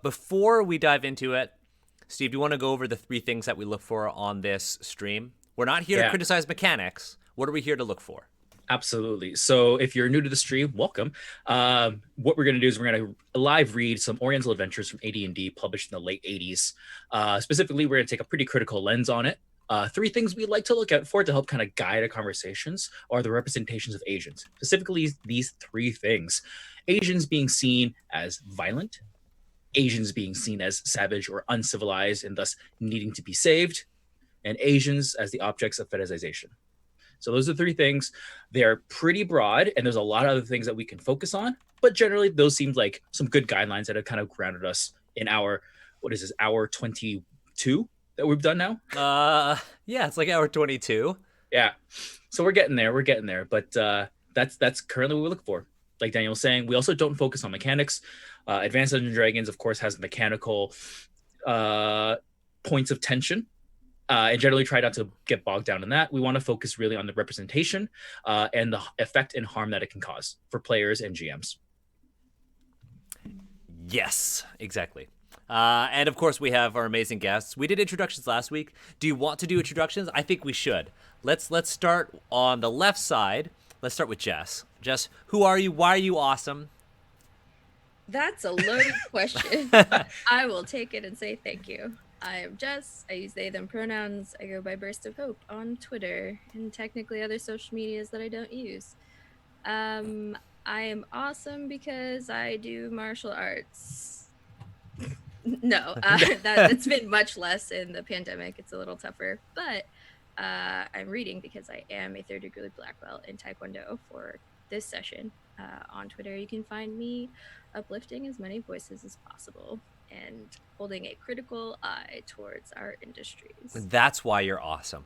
Before we dive into it, Steve, do you want to go over the three things that we look for on this stream? We're not here to Yeah, criticize mechanics. What are we here to look for? absolutely. So if you're new to the stream, welcome. What we're going to do is we're going to live read some Oriental Adventures from AD&D published in the late 80s. Specifically, we're going to take a pretty critical lens on it. Three things we like to look out for to help kind of guide our conversations are the representations of Asians. Specifically, these three things. Asians being seen as violent, Asians being seen as savage or uncivilized and thus needing to be saved, and Asians as the objects of fetishization. So those are three things. They're pretty broad, and there's a lot of other things that we can focus on. But generally, those seemed like some good guidelines that have kind of grounded us in our, what is this, hour 22 that we've done now? Yeah, it's like hour 22. Yeah. So we're getting there. We're getting there. But that's currently what we look for. Like Daniel was saying, we also don't focus on mechanics. Advanced Dungeons and Dragons, of course, has mechanical points of tension. And generally try not to get bogged down in that. We want to focus really on the representation and the effect and harm that it can cause for players and GMs. Yes, exactly. And of course, we have our amazing guests. We did introductions last week. Do you want to do introductions? I think we should. Let's start on the left side. Let's start with Jess. Jess, who are you? Why are you awesome? That's a loaded question. I will take it and say thank you. I am Jess. I use they, them pronouns. I go by Burst of Hope on Twitter and technically other social medias that I don't use. I am awesome because I do martial arts. No, it's been much less in the pandemic. It's a little tougher, but I'm reading because I am a third degree black belt in Taekwondo for this session. On Twitter, you can find me uplifting as many voices as possible and holding a critical eye towards our industries. That's why you're awesome.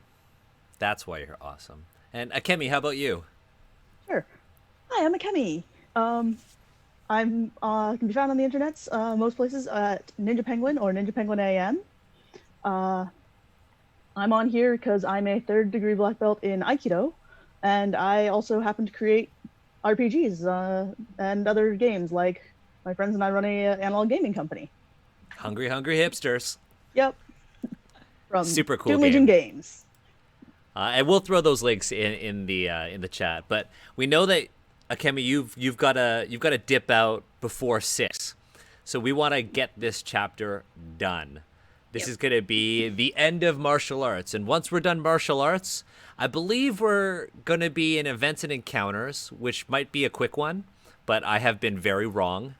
That's why you're awesome. And Akemi, how about you? Sure. Hi, I'm Akemi. I'm can be found on the internets, most places at Ninja Penguin or Ninja Penguin AM. I'm on here because I'm a third degree black belt in Aikido, and I also happen to create RPGs and other games. Like my friends and I run a analog gaming company. Hungry hipsters. Yep. From Super cool Doom Legion Games. And we'll throw those links in the chat. But we know that Akemi, you've got to dip out before 6, so we want to get this chapter done. This is going to be the end of martial arts, and once we're done martial arts, I believe we're going to be in events and encounters, which might be a quick one, but I have been very wrong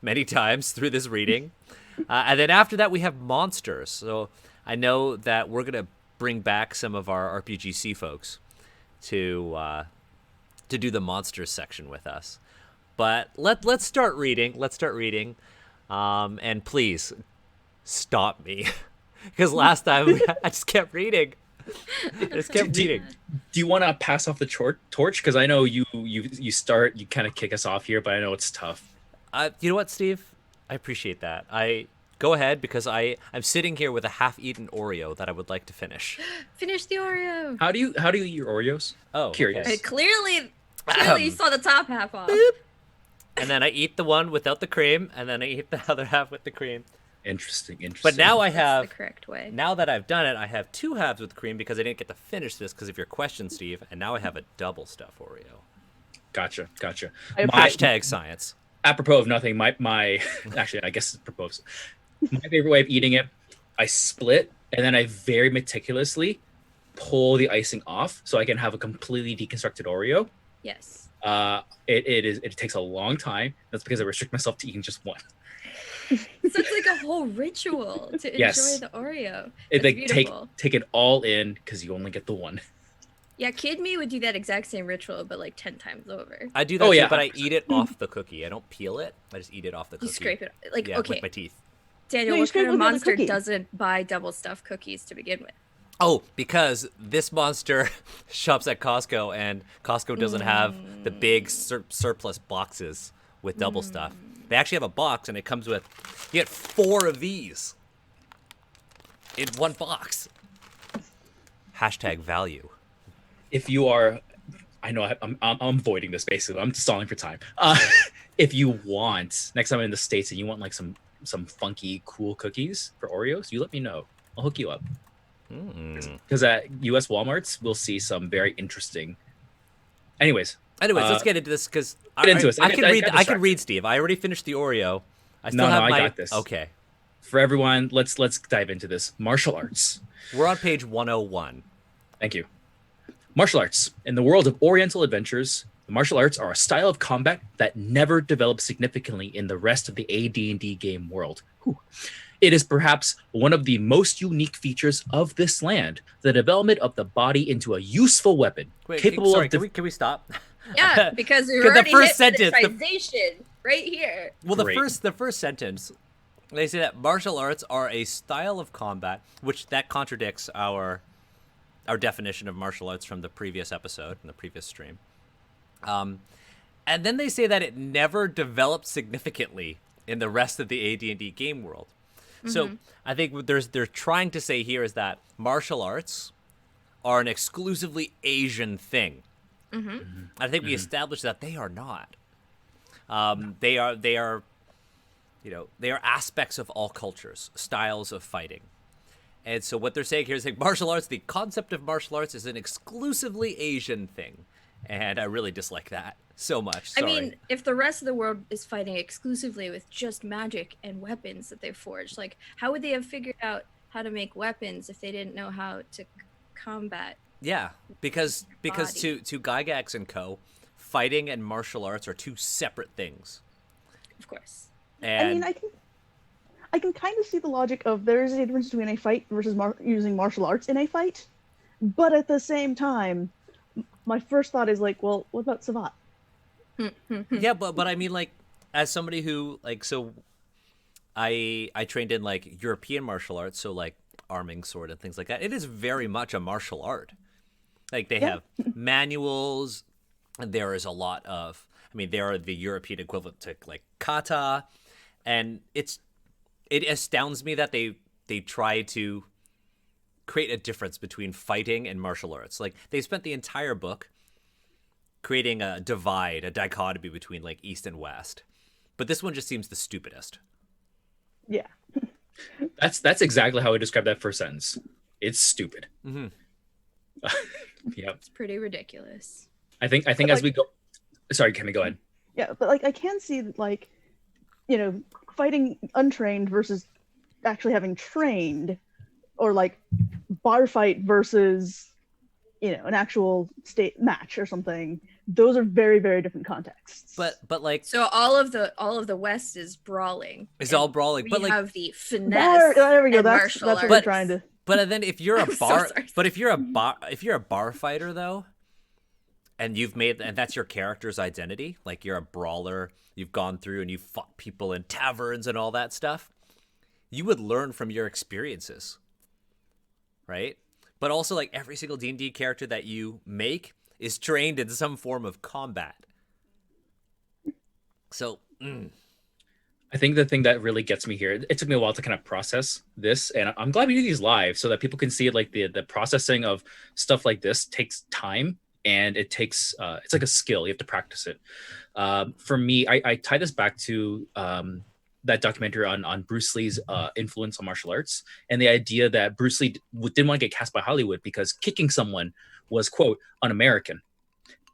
many times through this reading. And then after that, we have monsters. So I know that we're going to bring back some of our RPGC folks to do the monsters section with us. But let's start reading. And please stop me, because last time I just kept reading. Do you want to pass off the torch? Because I know you kind of kick us off here, but I know it's tough. You know what, Steve? I appreciate that. I go ahead because I'm sitting here with a half-eaten Oreo that I would like to finish. Finish the Oreo. How do you eat your Oreos? Oh, curious. okay. Clearly you saw the top half off. And then I eat the one without the cream, and then I eat the other half with the cream. Interesting. But now I have the correct way. Now that I've done it, I have 2 halves with cream because I didn't get to finish this because of your question, Steve. And now I have a double stuff Oreo. Gotcha. Hashtag science. Apropos of nothing, my actually, I guess it's proposed. My favorite way of eating it, I split and then I very meticulously pull the icing off so I can have a completely deconstructed Oreo. Yes. It takes a long time. That's because I restrict myself to eating just one. So it's like a whole ritual to enjoy the Oreo. It's like beautiful. take it all in because you only get the one. Yeah, kid me would do that exact same ritual, but like 10 times over. I do that too, but I eat it off the cookie. I don't peel it. I just eat it off the cookie. You scrape it. Like, yeah, okay. with my teeth. Daniel, what kind of monster doesn't buy double stuffed cookies to begin with? Oh, because this monster shops at Costco, and Costco doesn't have the big surplus boxes with double stuff. They actually have a box, and it comes with, you get 4 of these in one box. Hashtag value. If you are, I know I'm avoiding this basically. I'm stalling for time. If you want, next time I'm in the States and you want like some some funky, cool cookies for Oreos, you let me know. I'll hook you up. Mm. Because at U.S. Walmarts, we'll see some very interesting. Anyways, let's get into this because I I can got read. I can distracted. read, Steve. I already finished the Oreo. I still No, have I my. got this. Okay, For everyone, let's dive into this. Martial arts. we're on page 101. Thank you. Martial arts. In the world of Oriental Adventures, the martial arts are a style of combat that never develops significantly in the rest of the AD&D game world. Whew. It is perhaps one of the most unique features of this land, the development of the body into a useful weapon, Wait, capable sorry, of... can we stop? Yeah, because we've 'Cause the already first hit sentence, the- monetization right here. Well, Great. the first sentence, they say that martial arts are a style of combat, which that contradicts our definition of martial arts from the previous episode, in the previous stream. And then they say that it never developed significantly in the rest of the AD&D game world. So I think what they're trying to say here is that martial arts are an exclusively Asian thing. I think we established that they are not. They are they are aspects of all cultures, styles of fighting. And so what they're saying here is like martial arts, the concept of martial arts is an exclusively Asian thing. And I really dislike that so much. Sorry. I mean, if the rest of the world is fighting exclusively with just magic and weapons that they've forged, like how would they have figured out how to make weapons if they didn't know how to combat? Yeah, because body. to Gygax and co, fighting and martial arts are two separate things. Of course. And I mean, I can kind of see the logic of there is a difference between a fight versus using martial arts in a fight, but at the same time, my first thought is like, well, what about Savat? yeah, but I mean, like, as somebody who like, so I trained in like European martial arts, so like arming sword and things like that. It is very much a martial art. Like they have manuals, and there is a lot of. I mean, they are the European equivalent to like kata, and it astounds me that they try to create a difference between fighting and martial arts. Like they spent the entire book creating a dichotomy between like East and West, but this one just seems the stupidest. Yeah. That's exactly how I described that first sentence. It's stupid. Mm-hmm. Yep. It's pretty ridiculous. I think as we go. Sorry, Kemi, go ahead. Yeah, but like I can see that, like, you know, fighting untrained versus actually having trained, or like bar fight versus, you know, an actual state match or something. Those are very, very different contexts. But like So all of the West is brawling. it's and all brawling. We But like have the finesse. there we go. and That's martial what we're arts. trying to. But then if you're a I'm so bar, sorry. but if you're a bar fighter though, and that's your character's identity, like you're a brawler, you've gone through and you've fought people in taverns and all that stuff, you would learn from your experiences, right? But also like every single D&D character that you make is trained in some form of combat. So. I think the thing that really gets me here, it took me a while to kind of process this, and I'm glad we do these live so that people can see it. Like the processing of stuff like this takes time, and it takes it's like a skill. You have to practice it. For me, I tie this back to that documentary on Bruce Lee's influence on martial arts, and the idea that Bruce Lee didn't want to get cast by Hollywood because kicking someone was, quote, un-American.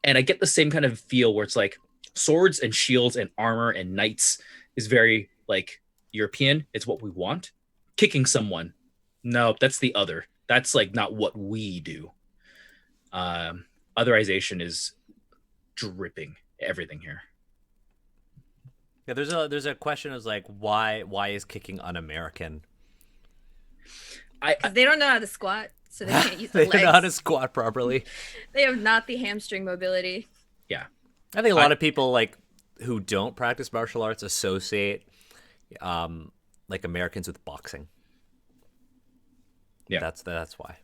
And I get the same kind of feel where it's like swords and shields and armor and knights is very like European. It's what we want. Kicking someone, no, that's the other. That's like not what we do. Otherization is dripping everything here. Yeah, there's a question of like why is kicking un-American? Because they don't know how to squat, so they can't use They the don't know how to legs. squat properly. They have not the hamstring mobility. Yeah. I think a lot of people like who don't practice martial arts associate like Americans with boxing. Yeah. That's why.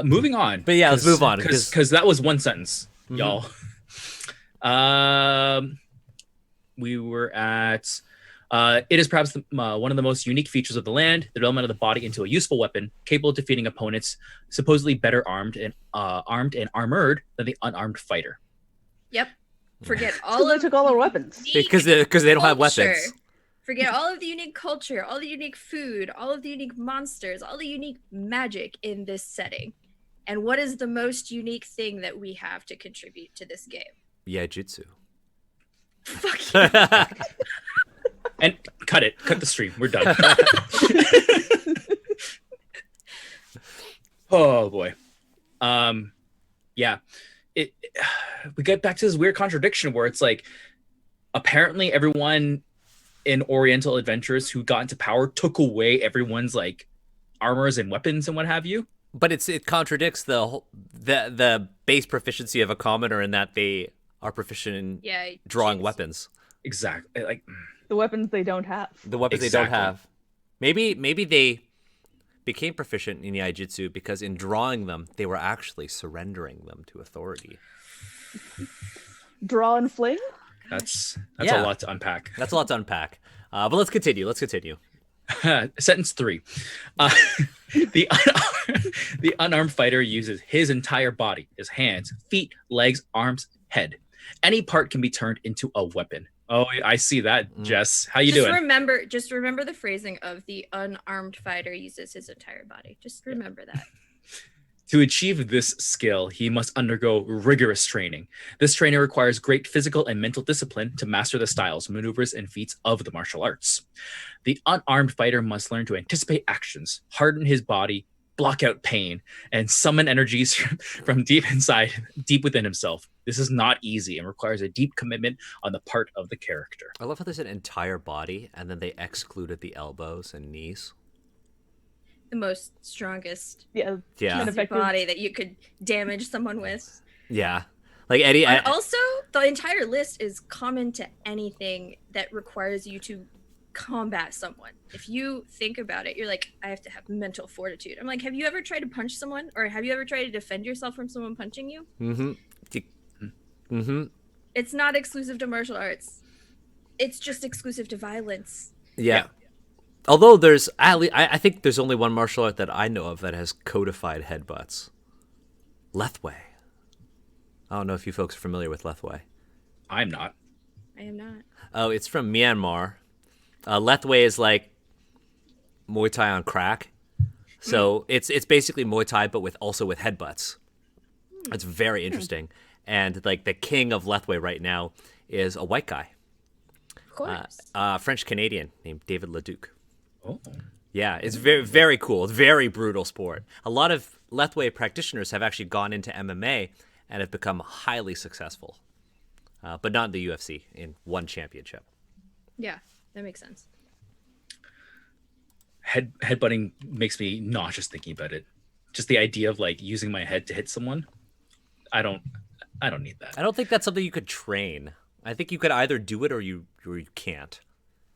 Moving on. But yeah, let's move on, because that was one sentence, y'all. We were at it is perhaps one of the most unique features of the land, the development of the body into a useful weapon capable of defeating opponents supposedly better armed and armored than the unarmed fighter. Yep. Forget So all they of took all our weapons. Because they don't have culture weapons. Forget all of the unique culture, all the unique food, all of the unique monsters, all the unique magic in this setting. And what is the most unique thing that we have to contribute to this game? Yaijutsu. Fuck you. And cut it. Cut the stream. We're done. Oh boy. Yeah. We get back to this weird contradiction where it's like apparently everyone in Oriental Adventures who got into power took away everyone's like armors and weapons and what have you. But it contradicts the base proficiency of a commoner in that they are proficient in drawing weapons. Exactly. Like The weapons they don't have. the weapons they don't have. Maybe they became proficient in Yaijutsu because in drawing them, they were actually surrendering them to authority. Draw and fling? that's Yeah. a lot to unpack. That's a lot to unpack. But let's continue. Sentence 3. The unarmed fighter uses his entire body, his hands, feet, legs, arms, head. Any part can be turned into a weapon. Oh, I see that, Jess. How you doing? Just remember the phrasing of the unarmed fighter uses his entire body. Just remember that. To achieve this skill, he must undergo rigorous training. This training requires great physical and mental discipline to master the styles, maneuvers, and feats of the martial arts. The unarmed fighter must learn to anticipate actions, harden his body, block out pain, and summon energies from deep within himself. This is not easy and requires a deep commitment on the part of the character. I love how there's an entire body and then they excluded the elbows and knees. The most strongest Yeah. Yeah. Kind of effective. body that you could damage someone with. Yeah. Like Eddie, And also, the entire list is common to anything that requires you to combat someone. If you think about it, you're like, I have to have mental fortitude. I'm like, have you ever tried to punch someone? Or have you ever tried to defend yourself from someone punching you? It's not exclusive to martial arts. It's just exclusive to violence. Yeah. Although I think there's only one martial art that I know of that has codified headbutts. Lethwei. I don't know if you folks are familiar with Lethwei. I'm not. I am not. Oh, it's from Myanmar. Lethwei is like Muay Thai on crack. So it's basically Muay Thai, but with headbutts. It's very interesting. And like the king of Lethwei right now is a white guy, Of course. French Canadian named David Leduc. Oh. Yeah, it's very, very cool. It's very brutal sport. A lot of Lethwei practitioners have actually gone into MMA and have become highly successful, but not in the UFC, in one championship. Yeah, that makes sense. Headbutting makes me nauseous thinking about it. Just the idea of like using my head to hit someone. I don't need that. I don't think that's something you could train. I think you could either do it or you can't.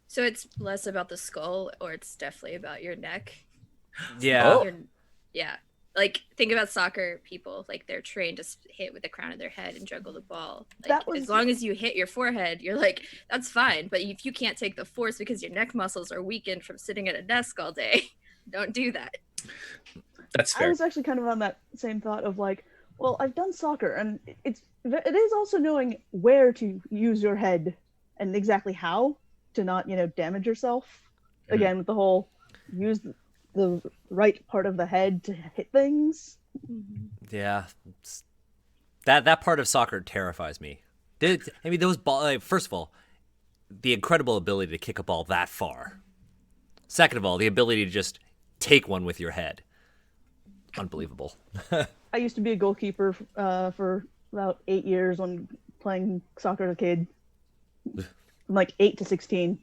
So it's less about the skull, or it's definitely about your neck. Yeah. Oh. Yeah. Like, think about soccer people. Like, they're trained to hit with the crown of their head and juggle the ball. Like, as long as you hit your forehead, you're like, that's fine. But if you can't take the force because your neck muscles are weakened from sitting at a desk all day, don't do that. That's fair. I was actually kind of on that same thought of like, well, I've done soccer, and it is also knowing where to use your head and exactly how to not, damage yourself. Again, with the whole use the right part of the head to hit things. Yeah. That part of soccer terrifies me. Those balls, first of all, the incredible ability to kick a ball that far. Second of all, the ability to just take one with your head. Unbelievable. I used to be a goalkeeper for about 8 years when playing soccer as a kid. From like 8 to 16.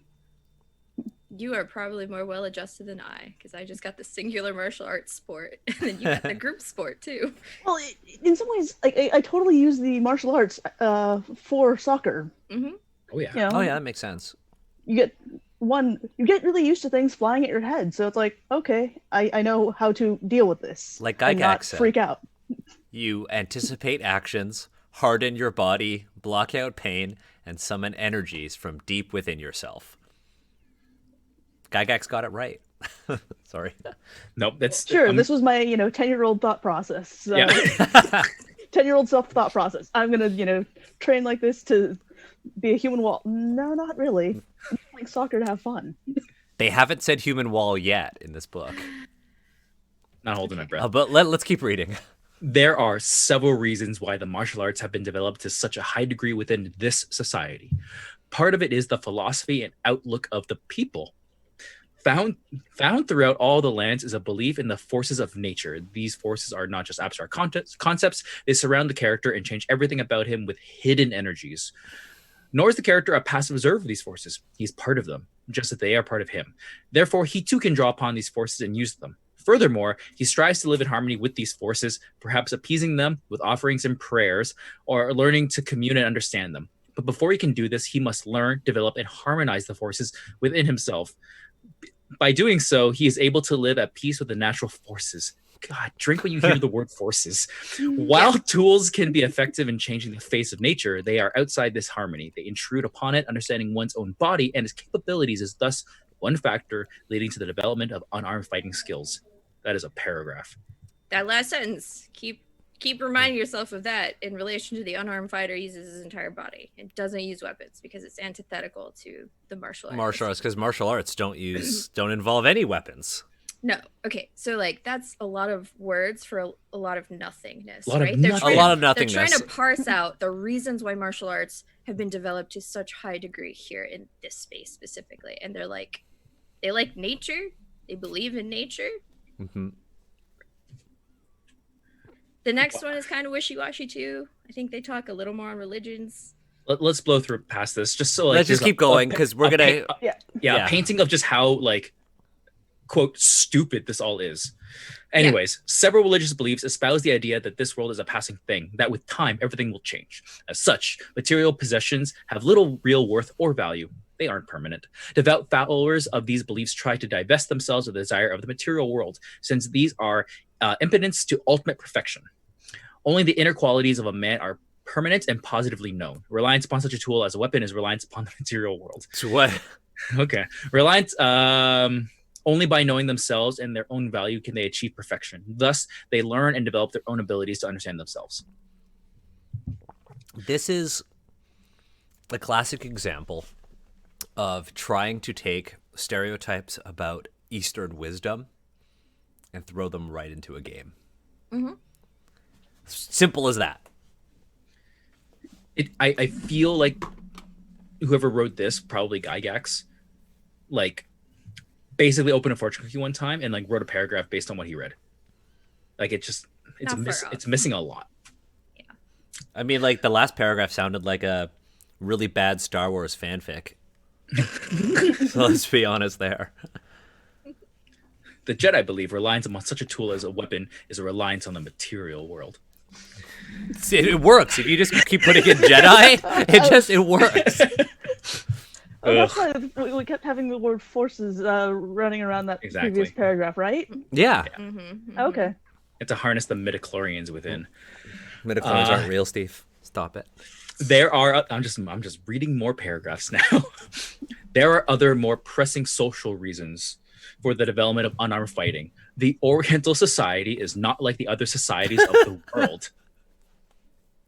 You are probably more well-adjusted than I, because I just got the singular martial arts sport, and then you got the group sport, too. Well, in some ways, like I totally use the martial arts for soccer. Mm-hmm. Oh, yeah. Oh, yeah, that makes sense. You get really used to things flying at your head, so it's like, okay, I know how to deal with this. Like and Gygax not said. freak out. You anticipate actions, harden your body, block out pain, and summon energies from deep within yourself. Gygax got it right. Sorry. Nope, that's Sure, this was my 10-year-old thought process. So, Yeah. 10-year-old self-thought process. I'm gonna train like this to be a human wall. No, not really. Playing soccer to have fun. They haven't said human wall yet in this book. Not holding my breath. But let's keep reading. There are several reasons why the martial arts have been developed to such a high degree within this society. Part of it is the philosophy and outlook of the people. Found throughout all the lands is a belief in the forces of nature. These forces are not just abstract concepts. They surround the character and change everything about him with hidden energies. Nor is the character a passive observer of these forces. He's part of them, just as they are part of him. Therefore, he too can draw upon these forces and use them. Furthermore, he strives to live in harmony with these forces, perhaps appeasing them with offerings and prayers, or learning to commune and understand them. But before he can do this, he must learn, develop, and harmonize the forces within himself. By doing so, he is able to live at peace with the natural forces. God, drink when you hear the word forces. While tools can be effective in changing the face of nature, they are outside this harmony. They intrude upon it. Understanding one's own body and its capabilities is thus one factor leading to the development of unarmed fighting skills. That is a paragraph. That last sentence, keep reminding yourself of that in relation to the unarmed fighter uses his entire body. It doesn't use weapons because it's antithetical to the martial arts. Martial arts, because martial arts don't involve any weapons. No. Okay. So like that's a lot of words for a lot of nothingness, A lot of right? nothing. A lot of nothingness. They're trying to parse out the reasons why martial arts have been developed to such high degree here in this space specifically. And they're like, they like nature. They believe in nature. Mm-hmm. The next one is kind of wishy-washy too. I think they talk a little more on religions. Let's blow through past this, just so like Let's just keep going because we're gonna. Yeah, painting of just how like quote stupid this all is. Anyways, several religious beliefs espouse the idea that this world is a passing thing, that with time everything will change. As such, material possessions have little real worth or value. They aren't permanent. Devout followers of these beliefs try to divest themselves of the desire of the material world, since these are impediments to ultimate perfection. Only the inner qualities of a man are permanent and positively known. Reliance upon such a tool as a weapon is reliance upon the material world. So what? Okay. Reliance only by knowing themselves and their own value can they achieve perfection. Thus, they learn and develop their own abilities to understand themselves. This is a classic example of trying to take stereotypes about Eastern wisdom and throw them right into a game. Mm-hmm. Simple as that. I feel like whoever wrote this, probably Gygax, like basically opened a fortune cookie one time and like wrote a paragraph based on what he read. Like it's missing a lot. Yeah. I mean, like the last paragraph sounded like a really bad Star Wars fanfic. So let's be honest there. The Jedi believe reliance on such a tool as a weapon is a reliance on the material world. See, it works. If you just keep putting in Jedi, it works. That's why we kept having the word forces running around that previous paragraph, right? Yeah. Mm-hmm, mm-hmm. Okay. And to harness the midichlorians within. Midichlorians aren't real, Steve. Stop it. There are I'm just reading more paragraphs now. There are other more pressing social reasons for the development of unarmed fighting. The Oriental society is not like the other societies of the world.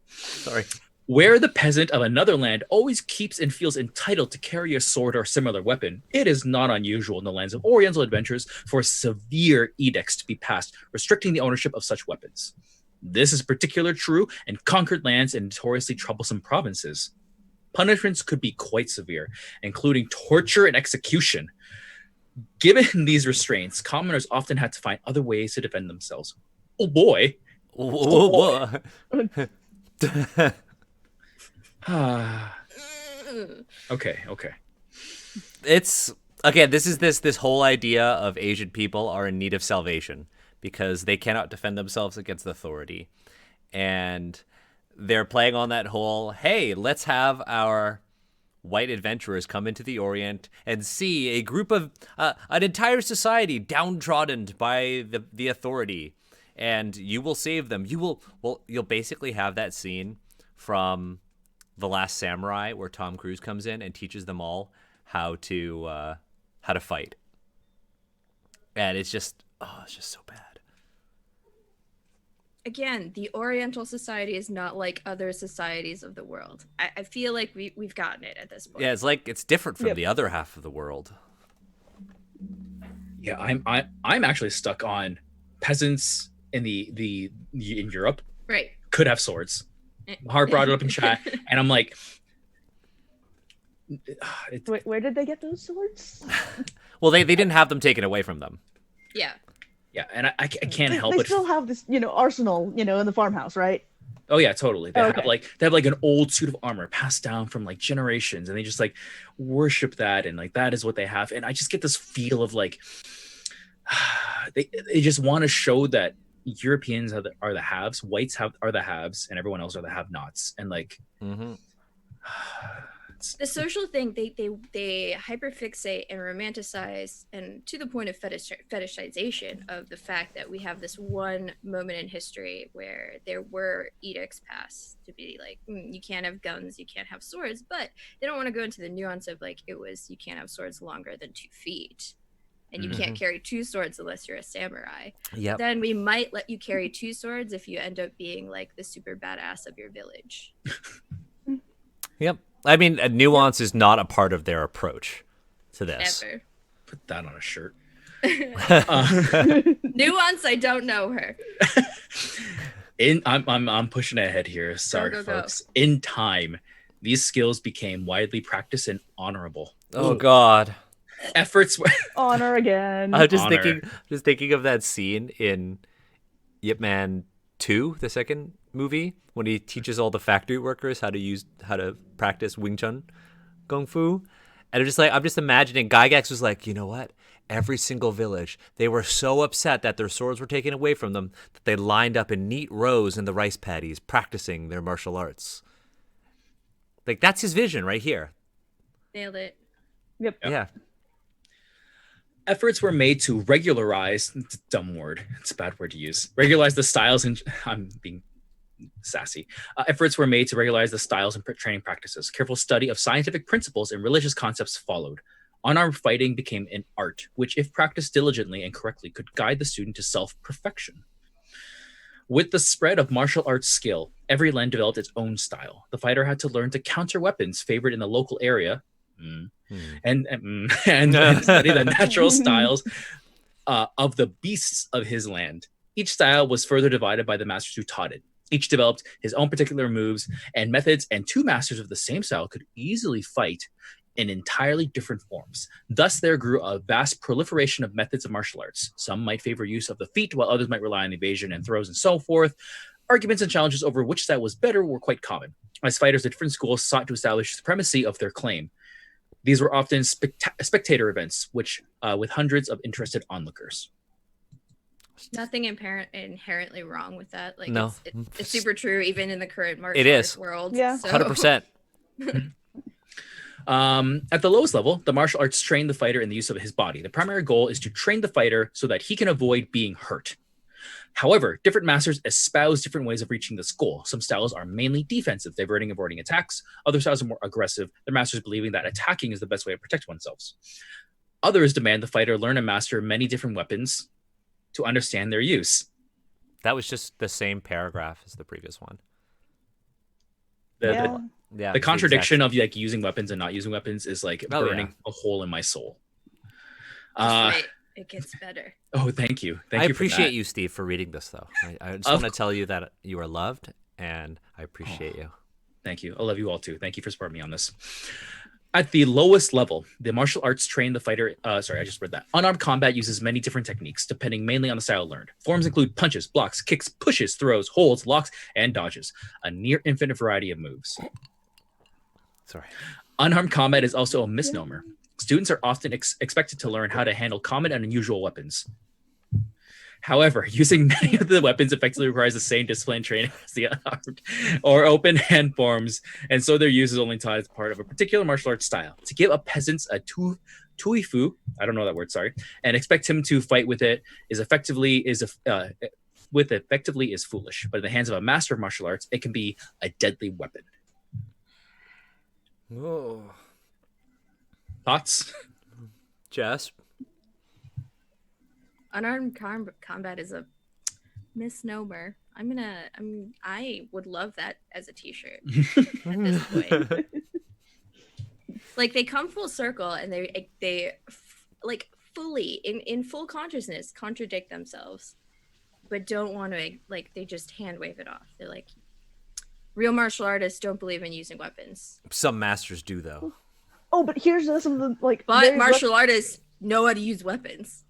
Sorry. Where the peasant of another land always keeps and feels entitled to carry a sword or similar weapon, it is not unusual in the lands of Oriental Adventures for severe edicts to be passed restricting the ownership of such weapons. This is particularly true in conquered lands and notoriously troublesome provinces. Punishments could be quite severe, including torture and execution. Given these restraints, commoners often had to find other ways to defend themselves. Oh boy. Oh boy. Okay. It's again, this is this whole idea of Asian people are in need of salvation because they cannot defend themselves against authority. And they're playing on that whole, hey, let's have our white adventurers come into the Orient and see a group of an entire society downtrodden by the authority, and you will save them. You'll basically have that scene from The Last Samurai where Tom Cruise comes in and teaches them all how to fight, and it's just so bad. again, the Oriental society is not like other societies of the world. I feel like we've gotten it at this point. Yeah, it's like it's different from Yep. the other half of the world. Yeah, I'm actually stuck on peasants in in Europe Right. could have swords. Hart brought it up in chat, and I'm like, Where did they get those swords? Well, they didn't have them taken away from them. Yeah. yeah, and I can't help They but still have this, arsenal, in the farmhouse, right? oh yeah, totally. They Okay. have like an old suit of armor passed down from like generations, and they just like worship that, and like that is what they have. And I just get this feel of like they just want to show that Europeans are the haves, whites are the haves, and everyone else are the have-nots. And like Mm-hmm. The social thing, they hyperfixate and romanticize, and to the point of fetishization of the fact that we have this one moment in history where there were edicts passed to be like, you can't have guns, you can't have swords, but they don't want to go into the nuance of like, it was, you can't have swords longer than 2 feet. And you can't carry 2 swords unless you're a samurai. Yep. Then we might let you carry 2 swords if you end up being like the super badass of your village. Yep. I mean, nuance is not a part of their approach to this. Ever. put that on a shirt. Nuance, I don't know her. I'm pushing ahead here. Sorry, go. folks. In time, these skills became widely practiced and honorable. Oh God. Efforts were Honor again. I'm just Honor. thinking of that scene in Yip Man 2, the second movie, when he teaches all the factory workers how to practice Wing Chun Gongfu. And I'm just imagining Gygax was like, you know what? Every single village, they were so upset that their swords were taken away from them that they lined up in neat rows in the rice paddies practicing their martial arts. Like, that's his vision right here. Nailed it. Yep. Yeah. efforts were made to regularize. It's a dumb word. It's a bad word to use. Regularize the styles and I'm being sassy. Efforts were made to regularize the styles and training practices. Careful study of scientific principles and religious concepts followed. Unarmed fighting became an art, which, if practiced diligently and correctly, could guide the student to self-perfection. With the spread of martial arts skill, every land developed its own style. The fighter had to learn to counter weapons favored in the local area, and study the natural styles of the beasts of his land. Each style was further divided by the masters who taught it. Each developed his own particular moves and methods, and 2 masters of the same style could easily fight in entirely different forms. Thus, there grew a vast proliferation of methods of martial arts. Some might favor use of the feet, while others might rely on evasion and throws and so forth. Arguments and challenges over which style was better were quite common, as fighters at different schools sought to establish supremacy of their claim. These were often spectator events, which with hundreds of interested onlookers. Nothing inherently wrong with that. Like, No. it's super true, even in the current martial It arts is. world. Yeah. So. 100%. At the lowest level, the martial arts train the fighter in the use of his body. The primary goal is to train the fighter so that he can avoid being hurt. However, different masters espouse different ways of reaching this goal. Some styles are mainly defensive, avoiding attacks. Other styles are more aggressive, their masters believing that attacking is the best way to protect oneself. Others demand the fighter learn and master many different weapons to understand their use. That was just the same paragraph as the previous one. Yeah. Yeah. The contradiction of like using weapons and not using weapons is like Oh, burning a hole in my soul. Just wait, it gets better. Oh, thank you. Thank I you for appreciate that. you, Steve, for reading this, though. I just Of want to tell you that you are loved, and I appreciate you. Thank you. I love you all too. Thank you for supporting me on this. At the lowest level, the martial arts train the fighter. Sorry, I just read that. Unarmed combat uses many different techniques, depending mainly on the style learned. Forms include punches, blocks, kicks, pushes, throws, holds, locks, and dodges. A near infinite variety of moves. Sorry. Unarmed combat is also a misnomer. Students are often expected to learn how to handle common and unusual weapons. However, using many of the weapons effectively requires the same discipline and training as the unarmed or open hand forms, and so their use is only taught as part of a particular martial arts style. To give a peasant a tuifu, I don't know that word, sorry, and expect him to fight with it effectively is foolish. But in the hands of a master of martial arts, it can be a deadly weapon. Oh. Thoughts? Jess? Unarmed combat is a misnomer. I would love that as a t-shirt at this point. Like they come full circle and they like fully in full consciousness contradict themselves, but don't want to, like, they just hand wave it off. They're like, real martial artists don't believe in using weapons, Some masters do, though. Oh, but here's some of the like. but very martial artists know how to use weapons.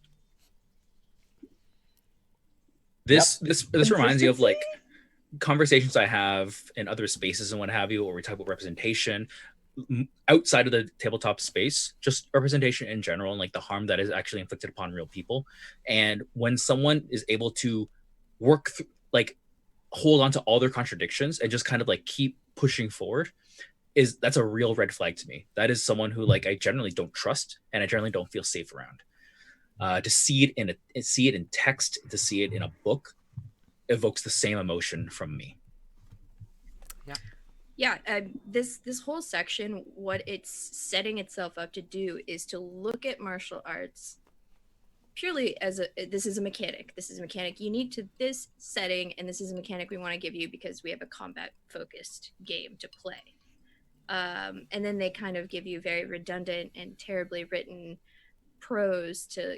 This reminds me of like Consistency? conversations I have in other spaces and what have you, where we talk about representation outside of the tabletop space, just representation in general, and like the harm that is actually inflicted upon real people. And when someone is able to work through, like, hold on to all their contradictions and just kind of like keep pushing forward, that's a real red flag to me. That is someone who, like, I generally don't trust and I generally don't feel safe around. To see it in text, to see it in a book, evokes the same emotion from me. Yeah, this whole section, what it's setting itself up to do is to look at martial arts purely as this is a mechanic. This is a mechanic unique to this setting, and this is a mechanic we want to give you because we have a combat-focused game to play. And then they kind of give you very redundant and terribly written prose to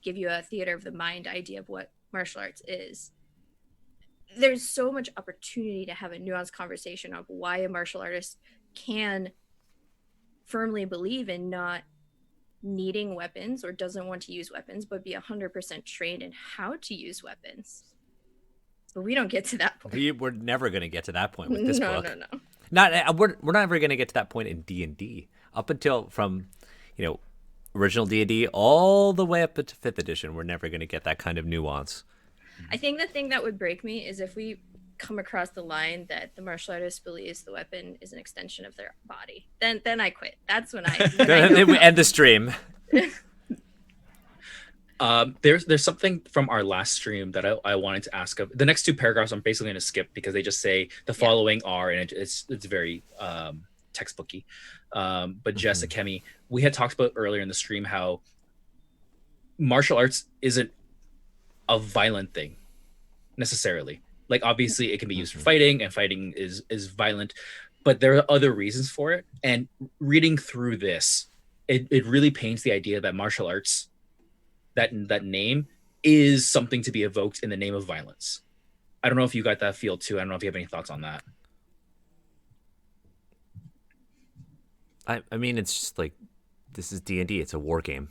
give you a theater of the mind idea of what martial arts is. There's so much opportunity to have a nuanced conversation of why a martial artist can firmly believe in not needing weapons or doesn't want to use weapons, but be 100% trained in how to use weapons. But we don't get to that point. We're never going to get to that point with this book. No. We're never going to get to that point in D&D. Up until from, original D&D all the way up to 5th edition, we're never going to get that kind of nuance. I think the thing that would break me is if we come across the line that the martial artist believes the weapon is an extension of their body. Then I quit. That's when I We end the stream. There's something from our last stream that I wanted to ask of. The next two paragraphs I'm basically going to skip because they just say the following are, and it's very textbooky. But Jess, Akemi, we had talked about earlier in the stream how martial arts isn't a violent thing necessarily. Like, obviously it can be used for fighting, and fighting is violent, but there are other reasons for it. And reading through this, it really paints the idea that martial arts, that name, is something to be evoked in the name of violence. I don't know if you got that feel too. I don't know if you have any thoughts on that. I mean, it's just like, this is D&D. It's a war game.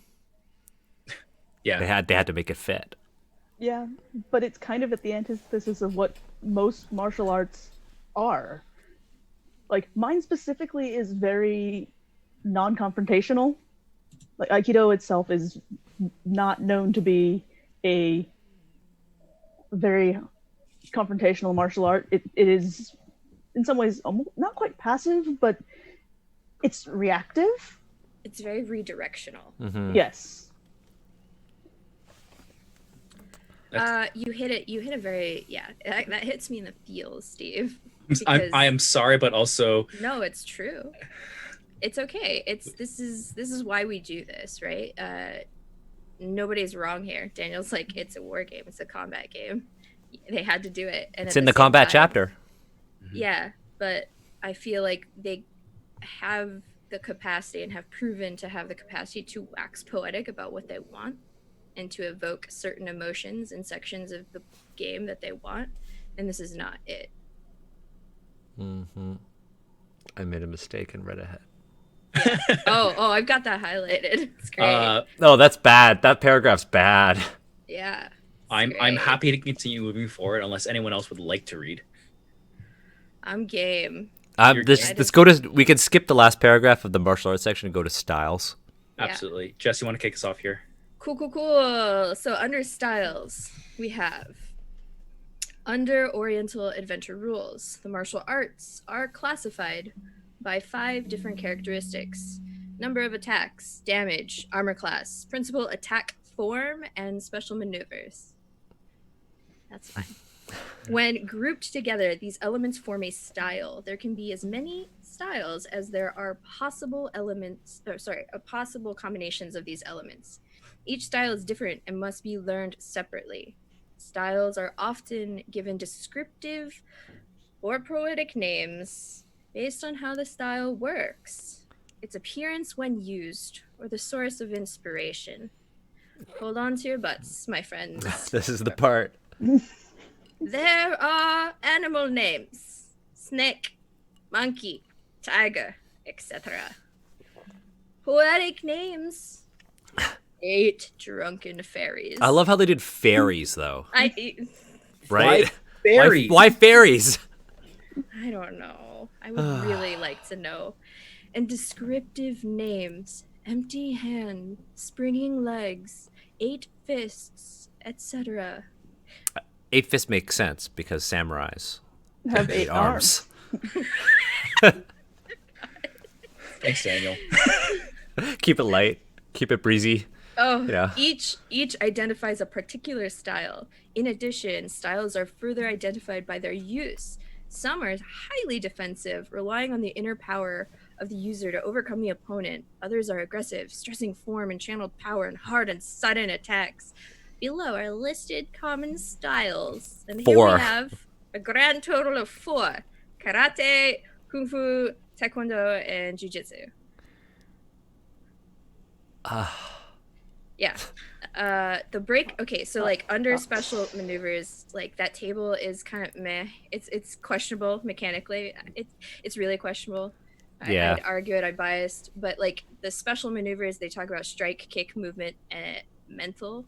Yeah, they had to make it fit. Yeah, but it's kind of at the antithesis of what most martial arts are. Like, mine specifically is very non-confrontational. Like, Aikido itself is not known to be a very confrontational martial art. It is, in some ways, not quite passive, but it's reactive. It's very redirectional. Mm-hmm. Yes. You hit it very, that hits me in the feels, Steve. I am sorry, but also no, it's true. It's okay. This is why we do this, right? Nobody's wrong here. Daniel's like, it's a war game, it's a combat game. They had to do it, and it's in the combat chapter. Yeah, but I feel like they have the capacity and have proven to have the capacity to wax poetic about what they want and to evoke certain emotions in sections of the game that they want, and this is not it. I made a mistake and read ahead. oh, I've got that highlighted. It's great. No, that's bad. That paragraph's bad. Yeah. I'm happy to continue moving forward unless anyone else would like to read. I'm game. Let's go to. We can skip the last paragraph of the martial arts section and go to styles. Absolutely. Yeah. Jess, you want to kick us off here? Cool. So under styles, we have under Oriental Adventure rules, the martial arts are classified by 5 different characteristics: number of attacks, damage, armor class, principal attack form, and special maneuvers. That's fine. When grouped together, these elements form a style. There can be as many styles as there are possible possible combinations of these elements. Each style is different and must be learned separately. Styles are often given descriptive or poetic names based on how the style works, its appearance when used, or the source of inspiration. Hold on to your butts, my friends. This is the part. There are animal names: snake, monkey, tiger, etc. Poetic names: 8 drunken fairies. I love how they did fairies, though. I Right? Fairies. Why fairies? don't know. I would really like to know. And descriptive names: empty hand, springing legs, 8 fists, etc. 8 fists makes sense because samurais Have 8 arms. Thanks, Daniel. Keep it light. Keep it breezy. Oh, Yeah. each identifies a particular style. In addition, styles are further identified by their use. Some are highly defensive, relying on the inner power of the user to overcome the opponent. Others are aggressive, stressing form and channeled power and hard and sudden attacks. Below are listed common styles. And here 4. we have a grand total of 4. Karate, Kung Fu, Taekwondo, and Jiu-Jitsu. Yeah. The break. Okay, so like under special maneuvers, like that table is kind of meh. It's questionable mechanically. It's really questionable. Yeah. I'd argue it. I'm biased, but like the special maneuvers, they talk about strike, kick, movement, and mental.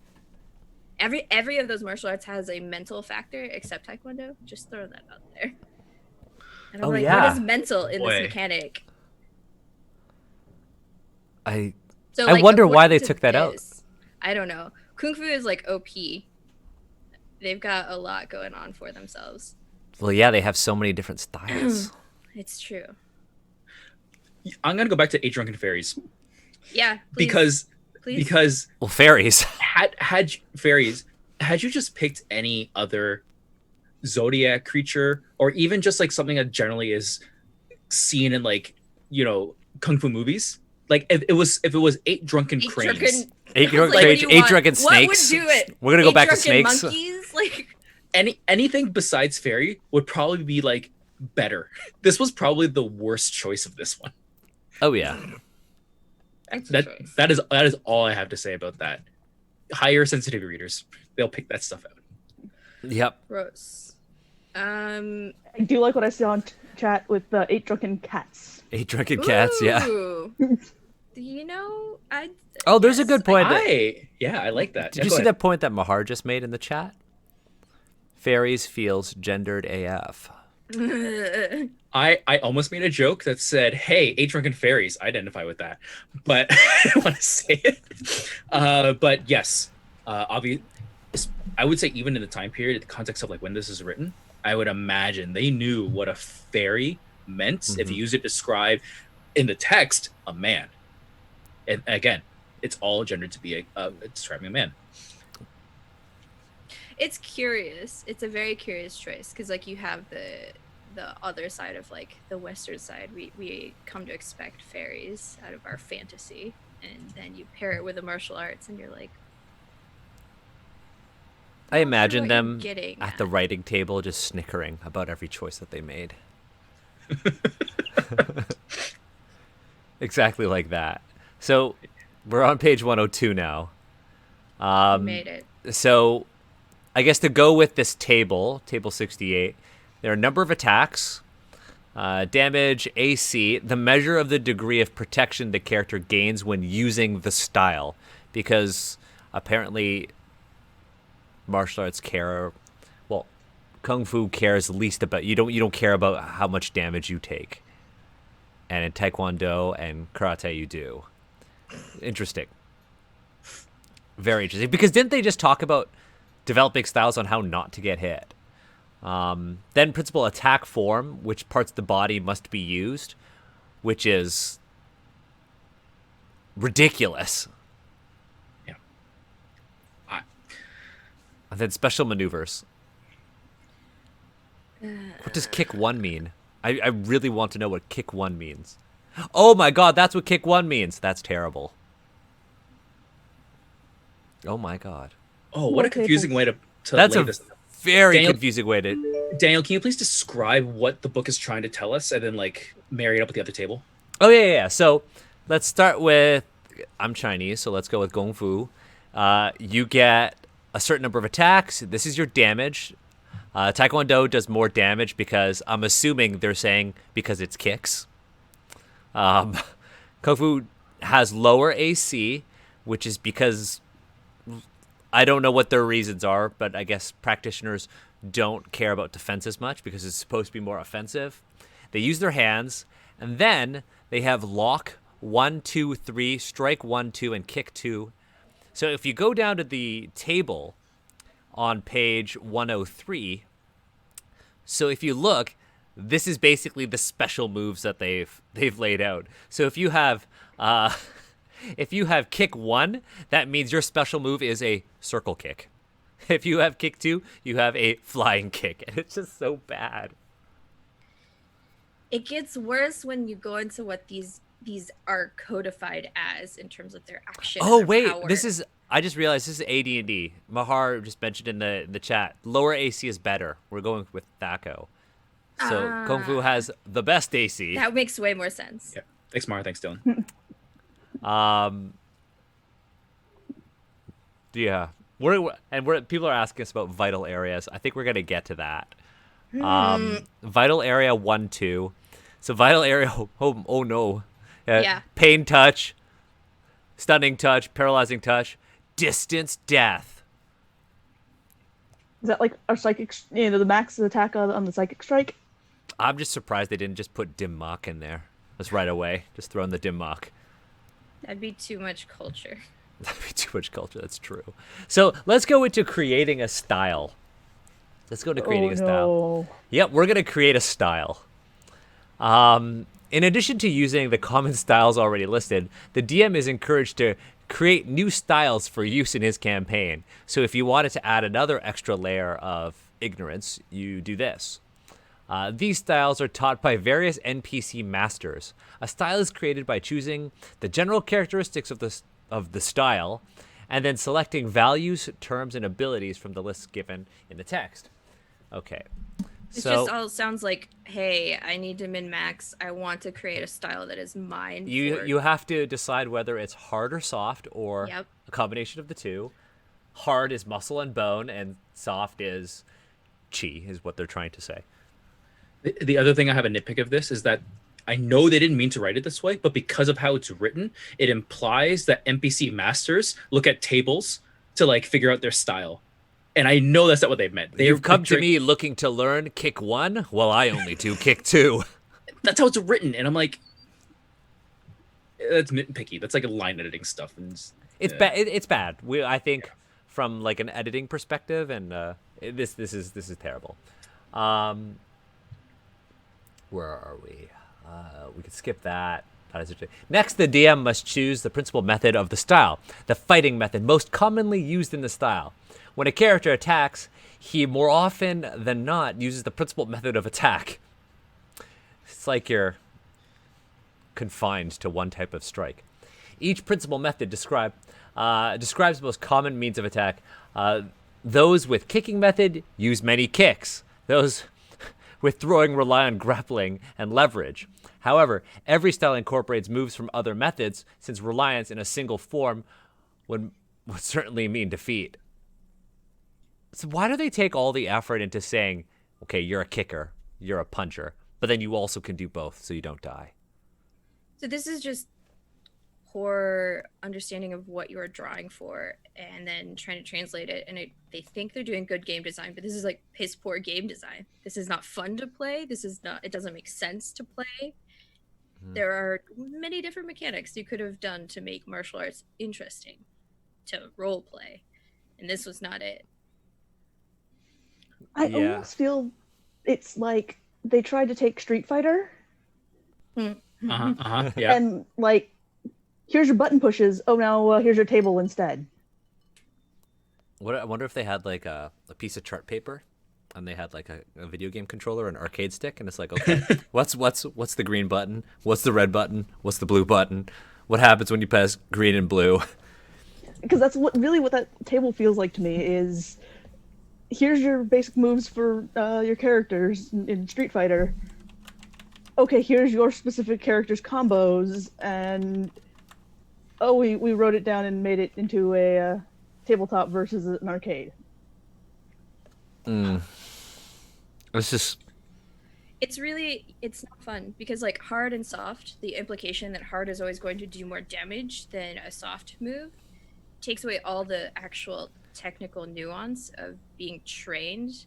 Every of those martial arts has a mental factor, except Taekwondo. Just throw that out there. And I'm Oh, like, yeah. what is mental in Boy. this mechanic? So, I like, wonder why they according to took that out. this, I don't know. Kung Fu is like OP. They've got a lot going on for themselves. Well, yeah, they have so many different styles. It's true. I'm gonna go back to 8 Drunken Fairies Yeah, please, because please. because Well, fairies. had fairies, had you just picked any other zodiac creature, or even just like something that generally is seen in like kung fu movies, like if it was 8 drunken Eight cranes, drunken- Eight I was drunken- what do you eight want? drunken snakes. What would do it? We're gonna go 8 back to drunken snakes. monkeys? Like, anything besides fairy would probably be like better. This was probably the worst choice of this one. Oh yeah. it's a That choice. that is all I have to say about that. Higher sensitivity readers, they'll pick that stuff out. Yep. Gross. I do like what I see on chat with the 8 drunken cats. 8 drunken cats. Yeah. Ooh. You know, Oh, there's a yes, good point. I like that. Did you see that point that Mahar just made in the chat? Fairies feels gendered AF. I almost made a joke that said, "Hey, 8 drunken fairies, identify with that," but I don't want to say it. But yes, obvious. I would say even in the time period, the context of like when this is written, I would imagine they knew what a fairy meant if you use it to describe in the text a man. And again, it's all gendered to be describing a man. It's curious. It's a very curious choice because like you have the other side of like the Western side. We come to expect fairies out of our fantasy, and then you pair it with the martial arts, and you're like, I imagine what you're them getting at the writing table just snickering about every choice that they made. Exactly like that. So we're on page 102 now. you made it. So I guess to go with this table 68, there are a number of attacks, damage, AC, the measure of the degree of protection the character gains when using the style, because apparently martial arts Kung Fu cares least about you don't care about how much damage you take, and in Taekwondo and Karate you do. Interesting. Very interesting, because didn't they just talk about developing styles on how not to get hit? Then principal attack form, which parts of the body must be used, which is ridiculous. Yeah. And then special maneuvers. What does kick 1 mean? I really want to know what kick 1 means. Oh my god, that's what kick 1 means. That's terrible. Oh my god. Oh, what a confusing way to to That's lay a this. very Daniel- confusing way to. Daniel, can you please describe what the book is trying to tell us, and then like marry it up with the other table? Oh yeah. So let's start with. I'm Chinese, so let's go with Gongfu. You get a certain number of attacks. This is your damage. Taekwondo does more damage because I'm assuming they're saying because it's kicks. Kung Fu has lower AC, which is because I don't know what their reasons are, but I guess practitioners don't care about defense as much because it's supposed to be more offensive. They use their hands, and then they have lock 1, 2, 3, strike 1, 2, and kick 2. So if you go down to the table on page 103, so if you look, this is basically the special moves that they've laid out. So if you have kick 1, that means your special move is a circle kick. If you have kick 2, you have a flying kick, and it's just so bad. It gets worse when you go into what these are codified as in terms of their action. Oh and their wait, power. I just realized this is AD&D. Mahar just mentioned in the chat. Lower AC is better. We're going with Thaco. So Kung Fu has the best AC. That makes way more sense. Yeah. Thanks, Mara. Thanks, Dylan. Yeah. People are asking us about vital areas. I think we're gonna get to that. Vital area 1, 2. So vital area. Oh no. Yeah. Pain touch, stunning touch, paralyzing touch, distance death. Is that like our psychic, the max attack on the psychic strike? I'm just surprised they didn't just put dim mock in there. Just right away. Just throw in the dim mock. That'd be too much culture. That'd be too much culture. That's true. So let's go into creating a style. Let's go to creating a style. Yep, we're going to create a style. In addition to using the common styles already listed, the DM is encouraged to create new styles for use in his campaign. So if you wanted to add another extra layer of ignorance, you do this. These styles are taught by various NPC masters. A style is created by choosing the general characteristics of the style, and then selecting values, terms, and abilities from the list given in the text. Okay. It just all sounds like, hey, I need to min-max. I want to create a style that is mine. You have to decide whether it's hard or soft, or a combination of the two. Hard is muscle and bone, and soft is chi, is what they're trying to say. The other thing I have a nitpick of this is that I know they didn't mean to write it this way, but because of how it's written, it implies that NPC masters look at tables to like figure out their style. And I know that's not what they meant. You've come to me looking to learn kick 1? Well, I only do kick 2. That's how it's written. And I'm like, that's nitpicky. That's like a line editing stuff. And it's bad. It's bad. I think from like an editing perspective, and this is terrible. Where are we? We could skip that. Next, the DM must choose the principal method of the style, the fighting method most commonly used in the style. When a character attacks, he more often than not uses the principal method of attack. It's like you're confined to one type of strike. Each principal method describes the most common means of attack. Those with kicking method use many kicks. Those with throwing rely on grappling and leverage. However, every style incorporates moves from other methods, since reliance in a single form would certainly mean defeat. So why do they take all the effort into saying, okay, you're a kicker, you're a puncher, but then you also can do both so you don't die? So this is just poor understanding of what you're drawing for and then trying to translate it. And they think they're doing good game design, but this is like piss poor game design. This is not fun to play. It doesn't make sense to play. There are many different mechanics you could have done to make martial arts interesting, to role play. And this was not it. I almost feel it's like they tried to take Street Fighter. Yeah. And like, here's your button pushes. Oh, now here's your table instead. I wonder if they had like a piece of chart paper, and they had like a video game controller, an arcade stick, and it's like, okay, what's the green button? What's the red button? What's the blue button? What happens when you press green and blue? Because that's what that table feels like to me is here's your basic moves for your characters in Street Fighter. Okay, here's your specific character's combos, and we wrote it down and made it into a tabletop versus an arcade. It's just It's not fun because like hard and soft, the implication that hard is always going to do more damage than a soft move takes away all the actual technical nuance of being trained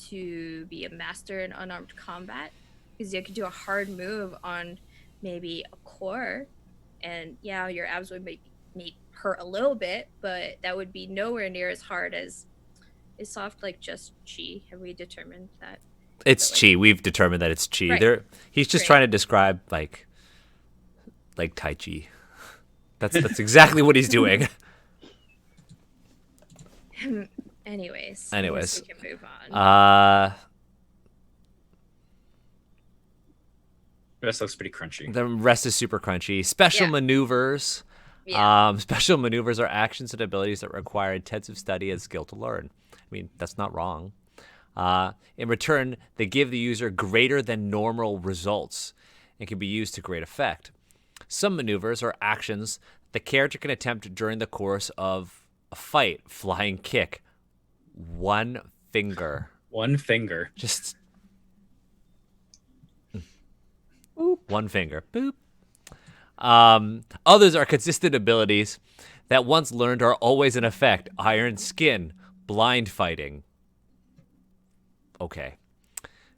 to be a master in unarmed combat, because you could do a hard move on maybe a core and yeah, your abs would may hurt a little bit, but that would be nowhere near as hard as is soft like just chi. Have we determined that? it's Like, chi. We've determined that it's chi. Right. He's just Right. trying to describe like tai chi. That's exactly what he's doing. Anyways, I Anyways. guess we can move on. The rest looks pretty crunchy. The rest is super crunchy. Special Yeah. maneuvers. Yeah. Special maneuvers are actions and abilities that require intensive study and skill to learn. I mean, that's not wrong. In return, they give the user greater than normal results and can be used to great effect. Some maneuvers are actions the character can attempt during the course of a fight. Flying kick. One finger. One finger. Just Boop. one finger. Boop. Others are consistent abilities that once learned are always in effect. Iron skin, blind fighting. Okay.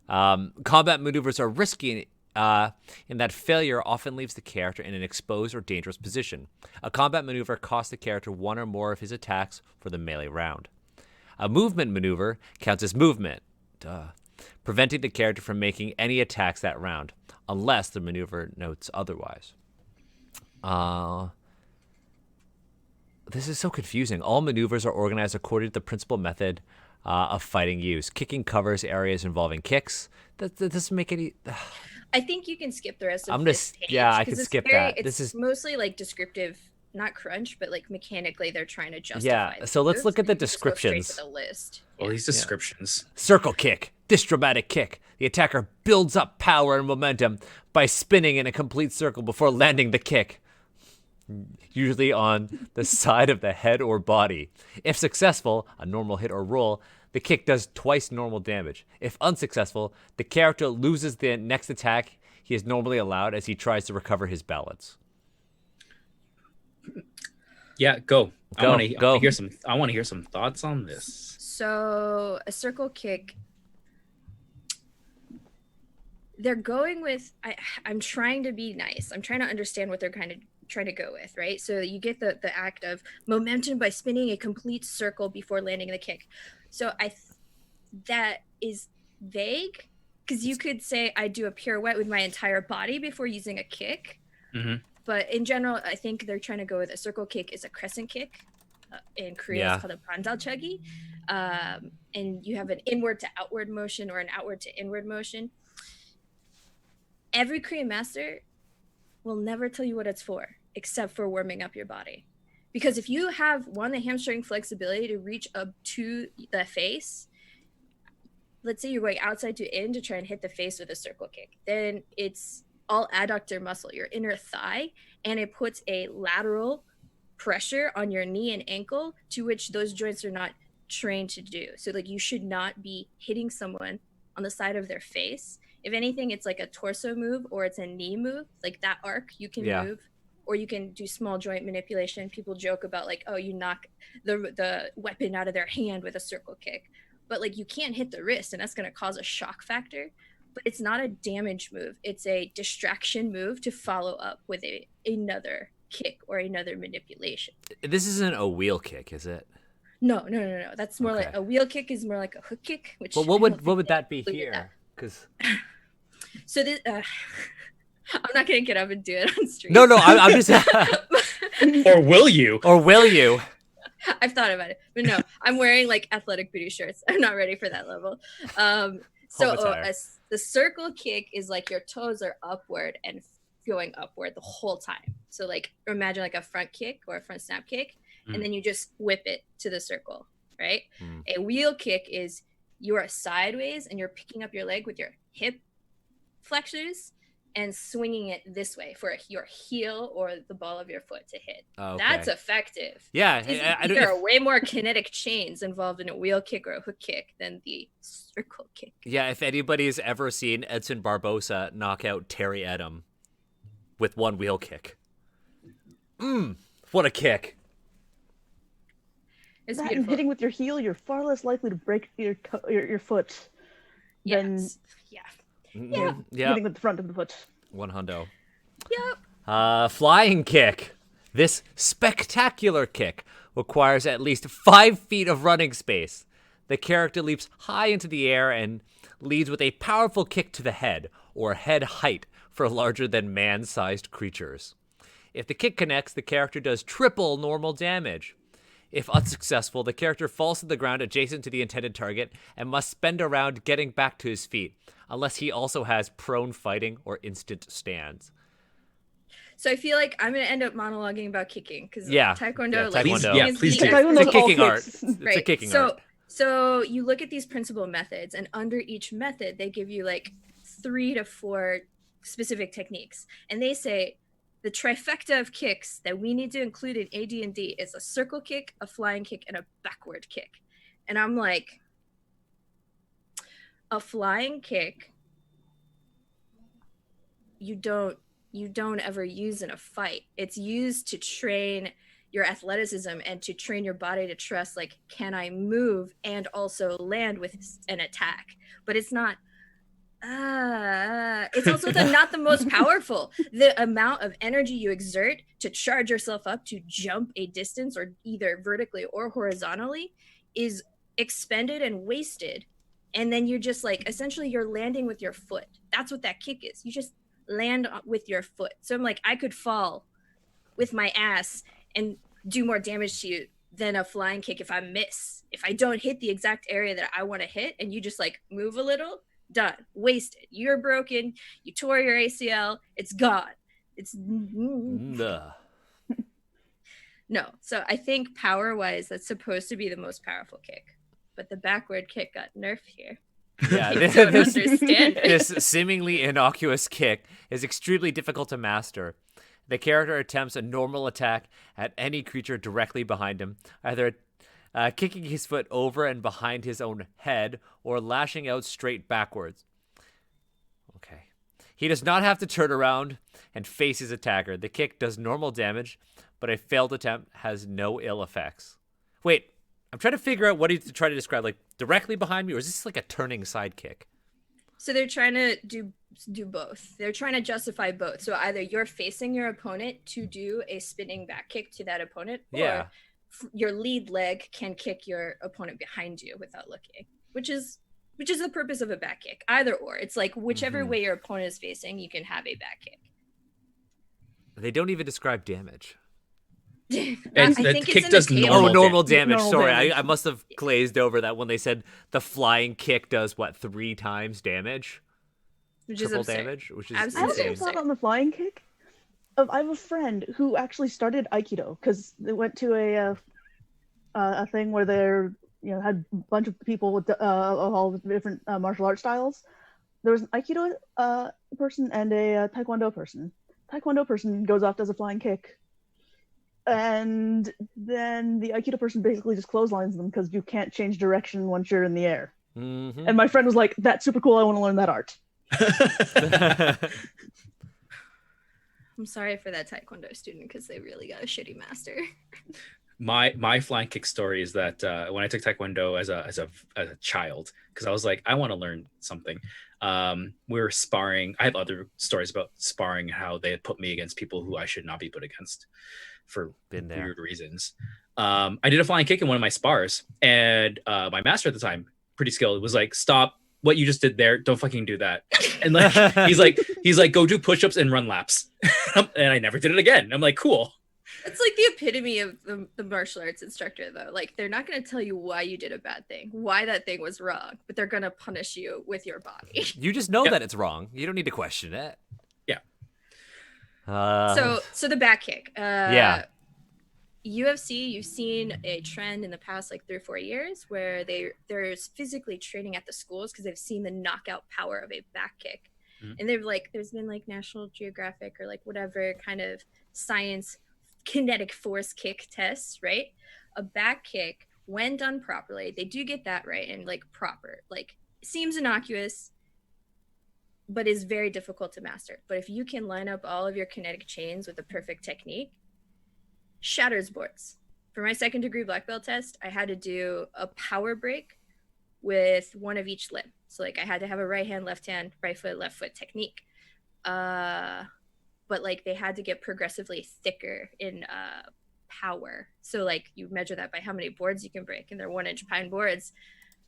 Combat maneuvers are risky in that failure often leaves the character in an exposed or dangerous position. A combat maneuver costs the character one or more of his attacks for the melee round. A movement maneuver counts as movement, preventing the character from making any attacks that round, unless the maneuver notes otherwise. This is so confusing. All maneuvers are organized according to the principal method of fighting used. Kicking covers areas involving kicks. That doesn't make any... I think you can skip the rest of I'm gonna this page. yeah, I 'cause can it's skip very- that. It's This is mostly like descriptive, not crunch, but like mechanically they're trying to justify. Yeah, the so let's moves, look at the and you just go straight to descriptions. the list. All Yeah. these descriptions. circle kick. This dramatic kick. The attacker builds up power and momentum by spinning in a complete circle before landing the kick, usually on the side of the head or body. If successful, a normal hit or roll, the kick does twice normal damage. If unsuccessful, the character loses the next attack he is normally allowed as he tries to recover his balance. Yeah, go. Go, I want to go. hear some. I want to hear some thoughts on this. So a circle kick. They're going with. I'm trying to be nice. I'm trying to understand what they're kind of trying to go with, right? So you get the act of momentum by spinning a complete circle before landing the kick. So that is vague, because you could say I do a pirouette with my entire body before using a kick. Mm-hmm. But in general, I think they're trying to go with a circle kick is a crescent kick. In Korea, Yeah. it's called a bandalchagi. And you have an inward to outward motion or an outward to inward motion. Every Korean master will never tell you what it's for, except for warming up your body. Because if you have the hamstring flexibility to reach up to the face, let's say you're going outside to in to try and hit the face with a circle kick, then it's all adductor muscle, your inner thigh, and it puts a lateral pressure on your knee and ankle, to which those joints are not trained to do. So like you should not be hitting someone on the side of their face. If anything, it's like a torso move or it's a knee move, like that arc you can move, or you can do small joint manipulation. People joke about like, oh, you knock the weapon out of their hand with a circle kick, but like you can't hit the wrist, and that's going to cause a shock factor. But it's not a damage move. It's a distraction move to follow up with another kick or another manipulation. This isn't a wheel kick, is it? No. That's more Okay. like a wheel kick is more like a hook kick. Which But I what don't would think that they be included that. here? Because So this, I'm not gonna get up and do it on stream. no, I'm just. Or will you? Or will you? I've thought about it, but no, I'm wearing like athletic booty shorts. I'm not ready for that level. So attire. the circle kick is like your toes are upward and going upward the whole time. So like imagine like a front kick or a front snap kick, and then you just whip it to the circle. right? A wheel kick is you are sideways and you're picking up your leg with your hip flexors and swinging it this way for your heel or the ball of your foot to hit. Okay. That's effective. Yeah, I don't. There are way more kinetic chains involved in a wheel kick or a hook kick than the circle kick. Yeah, if anybody's ever seen Edson Barbosa knock out Terry Edom with one wheel kick, what a kick! It's That and beautiful. hitting with your heel, you're far less likely to break your foot than Yes. Yeah. Yeah, hitting with the front of the foot. one hundo. Yep. Flying kick. This spectacular kick requires at least 5 feet of running space. The character leaps high into the air and leads with a powerful kick to the head, or head height, for larger than man-sized creatures. If the kick connects, the character does triple normal damage. If unsuccessful, the character falls to the ground adjacent to the intended target and must spend a round getting back to his feet, unless he also has prone fighting or instant stands. So I feel like I'm going to end up monologuing about kicking because Yeah. Taekwondo, Yeah, Taekwondo. Please do. It's Taekwondo's a all kicking art. kicks. It's a kicking so, art. So you look at these principal methods, and under each method, they give you like 3 to 4 specific techniques. And they say the trifecta of kicks that we need to include in AD&D is a circle kick, a flying kick, and a backward kick. And I'm like, a flying kick, you don't ever use in a fight. It's used to train your athleticism and to train your body to trust, like, can I move and also land with an attack? But it's not it's also not the most powerful. The amount of energy you exert to charge yourself up to jump a distance, or either vertically or horizontally, is expended and wasted. And then you're just like, essentially you're landing with your foot. That's what that kick is. You just land with your foot. So I'm like, I could fall with my ass and do more damage to you than a flying kick if I miss. If I don't hit the exact area that I want to hit and you just like move a little, done, wasted. You're broken. You tore your ACL. It's gone. It's Ugh. no. So I think power-wise, that's supposed to be the most powerful kick, but the backward kick got nerfed here. Yeah, I don't understand. This seemingly innocuous kick is extremely difficult to master. The character attempts a normal attack at any creature directly behind him, either kicking his foot over and behind his own head or lashing out straight backwards. Okay. He does not have to turn around and face his attacker. The kick does normal damage, but a failed attempt has no ill effects. Wait, I'm trying to figure out what he's trying to describe. Like, directly behind me, or is this like a turning side kick? So they're trying to do both. They're trying to justify both. So either you're facing your opponent to do a spinning back kick to that opponent, or your lead leg can kick your opponent behind you without looking, which is the purpose of a back kick. Either or. It's like whichever way your opponent is facing, you can have a back kick. They don't even describe damage. I And think the it's kick in does the table. normal Oh, normal damage. Normal Sorry, damage. I must have glazed over that when they said the flying kick does, what, 3 times damage? Which is Triple absurd. damage? Which is Absolutely I also insane. thought on the flying kick. I have a friend who actually started Aikido because they went to a thing where they're had a bunch of people with of all the different martial art styles. There was an Aikido person and a Taekwondo person. Taekwondo person goes off, does a flying kick, and then the Aikido person basically just clotheslines them because you can't change direction once you're in the air. Mm-hmm. And my friend was like, "That's super cool. I want to learn that art." I'm sorry for that Taekwondo student because they really got a shitty master. My flying kick story is that when I took Taekwondo as a child, because I was like, I want to learn something. We were sparring. I have other stories about sparring, how they had put me against people who I should not be put against for Been there. weird reasons. I did a flying kick in one of my spars, and my master at the time, pretty skilled, was like, "Stop what you just did there. Don't fucking do that." And like he's like, "Go do push-ups and run laps." And I never did it again. I'm like, cool. It's like the epitome of the martial arts instructor, though. Like, they're not going to tell you why you did a bad thing, why that thing was wrong, but they're going to punish you with your body. You just know Yep. that it's wrong. You don't need to question it. Yeah. So the back kick. Yeah. UFC, you've seen a trend in the past like 3 or 4 years where there's physically training at the schools because they've seen the knockout power of a back kick. And there's been like National Geographic or like whatever kind of science kinetic force kick tests, right? A back kick, when done properly, they do get that right and like proper. Like seems innocuous, but is very difficult to master. But if you can line up all of your kinetic chains with a perfect technique, shatters boards. For my 2nd degree black belt test, I had to do a power break with one of each limb. So like I had to have a right hand, right foot, left foot technique. But like they had to get progressively thicker in power. So like you measure that by how many boards you can break, and they're 1-inch pine boards.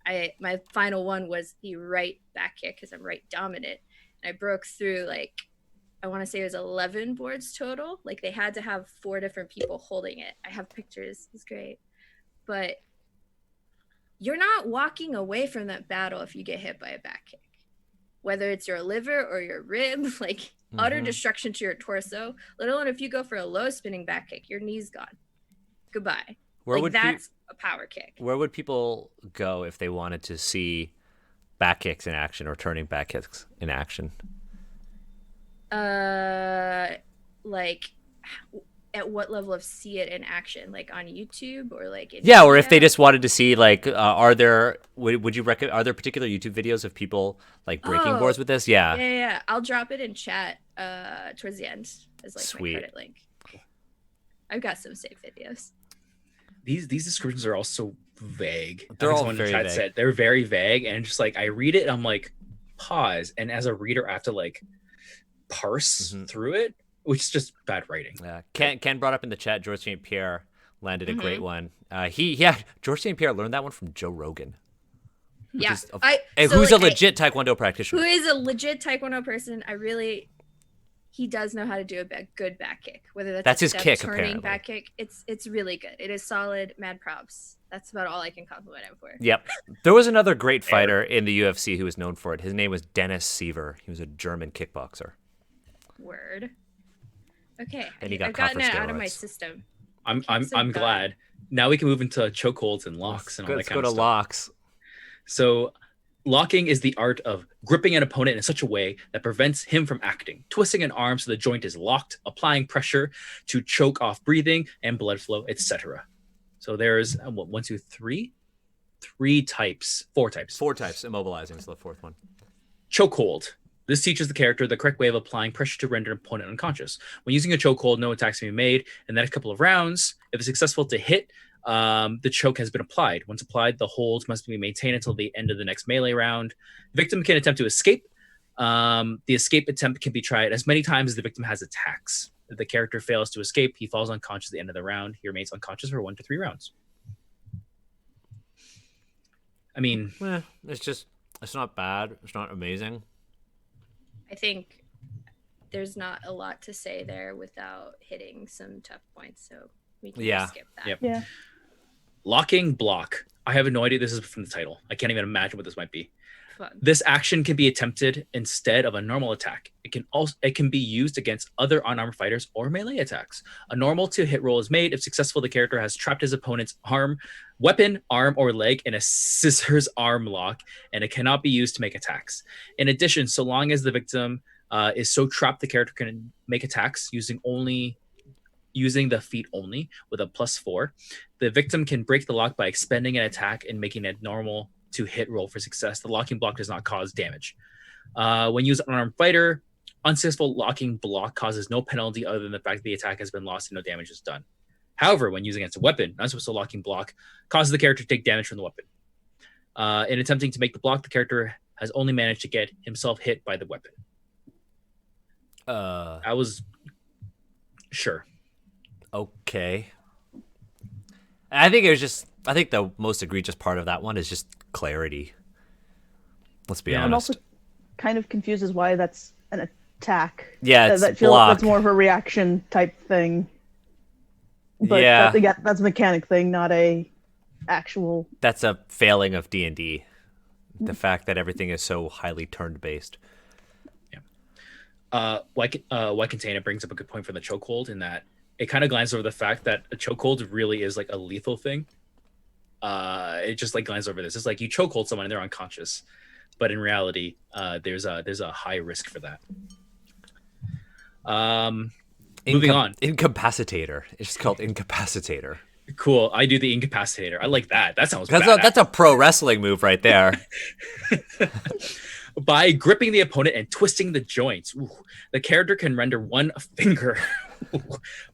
My final one was the right back kick because I'm right dominant. And I broke through like, I want to say it was 11 boards total. Like they had to have 4 different people holding it. I have pictures. It's great. But you're not walking away from that battle if you get hit by a back kick. Whether it's your liver or your rib, like utter destruction to your torso, let alone if you go for a low spinning back kick, your knee's gone. Goodbye. That's a power kick. Where would people go if they wanted to see back kicks in action or turning back kicks in action? Like at what level of see it in action, like on YouTube or like in or if they just wanted to see like would you recommend, are there particular YouTube videos of people like breaking boards with this? Yeah, I'll drop it in chat towards the end as like Sweet. my credit link. I've got some saved videos. These descriptions are all so vague. They're all someone in very the chat vague. said they're very vague, and just like I read it and I'm like, pause, and as a reader I have to like parse through it, which is just bad writing. Ken brought up in the chat George St. Pierre landed a great one. George St. Pierre learned that one from Joe Rogan. Yeah. Who's a legit Taekwondo practitioner. Who is a legit Taekwondo person. He does know how to do a good back kick. Whether that's his kick, turning apparently. back kick, it's really good. It is solid. Mad props. That's about all I can compliment him for. Yep. There was another great fighter in the UFC who was known for it. His name was Dennis Seaver. He was a German kickboxer. Word. Okay. And he got I've gotten caught it for out of my steroids. system. I'm glad. Now we can move into chokeholds and locks and all that Let's kind go of to stuff. locks. So locking is the art of gripping an opponent in such a way that prevents him from acting, twisting an arm so the joint is locked, applying pressure to choke off breathing and blood flow, etc. So there's four types. 4 types. Immobilizing is the 4th one. Chokehold. This teaches the character the correct way of applying pressure to render an opponent unconscious. When using a chokehold, no attacks can be made. In the next couple of rounds, if it's successful to hit, the choke has been applied. Once applied, the hold must be maintained until the end of the next melee round. The victim can attempt to escape. The escape attempt can be tried as many times as the victim has attacks. If the character fails to escape, he falls unconscious at the end of the round. He remains unconscious for 1 to 3 rounds. I mean, it's not bad. It's not amazing. I think there's not a lot to say there without hitting some tough points, so we can just skip that. Yep. Yeah. Locking block. I have no idea. This is from the title. I can't even imagine what this might be. Fun. This action can be attempted instead of a normal attack. It can be used against other unarmed fighters or melee attacks. A normal to hit roll is made. If successful, the character has trapped his opponent's weapon, arm, or leg in a scissors arm lock, and it cannot be used to make attacks. In addition, so long as the victim is so trapped, the character can make attacks using the feet only with a +4. The victim can break the lock by expending an attack and making it normal to hit roll for success. The locking block does not cause damage. When used on an unarmed fighter, unsuccessful locking block causes no penalty other than the fact that the attack has been lost and no damage is done. However, when used against a weapon, unsuccessful locking block causes the character to take damage from the weapon. In attempting to make the block, the character has only managed to get himself hit by the weapon. I was sure. Okay. I think the most egregious part of that one is just clarity. Let's be honest. It also kind of confuses why that's an attack. Yeah, it's that block. That's more of a reaction type thing. But that's a mechanic thing, not a actual. That's a failing of D&D. The fact that everything is so highly turn based. Yeah. Container brings up a good point for the chokehold in that it kind of glances over the fact that a chokehold really is like a lethal thing. It just like glances over this. It's like you chokehold someone and they're unconscious, but in reality, there's a high risk for that. Moving on. Incapacitator. It's just called Incapacitator. Cool. I do the Incapacitator. I like that. That sounds badass. That's a pro wrestling move right there. By gripping the opponent and twisting the joints, the character can render one finger,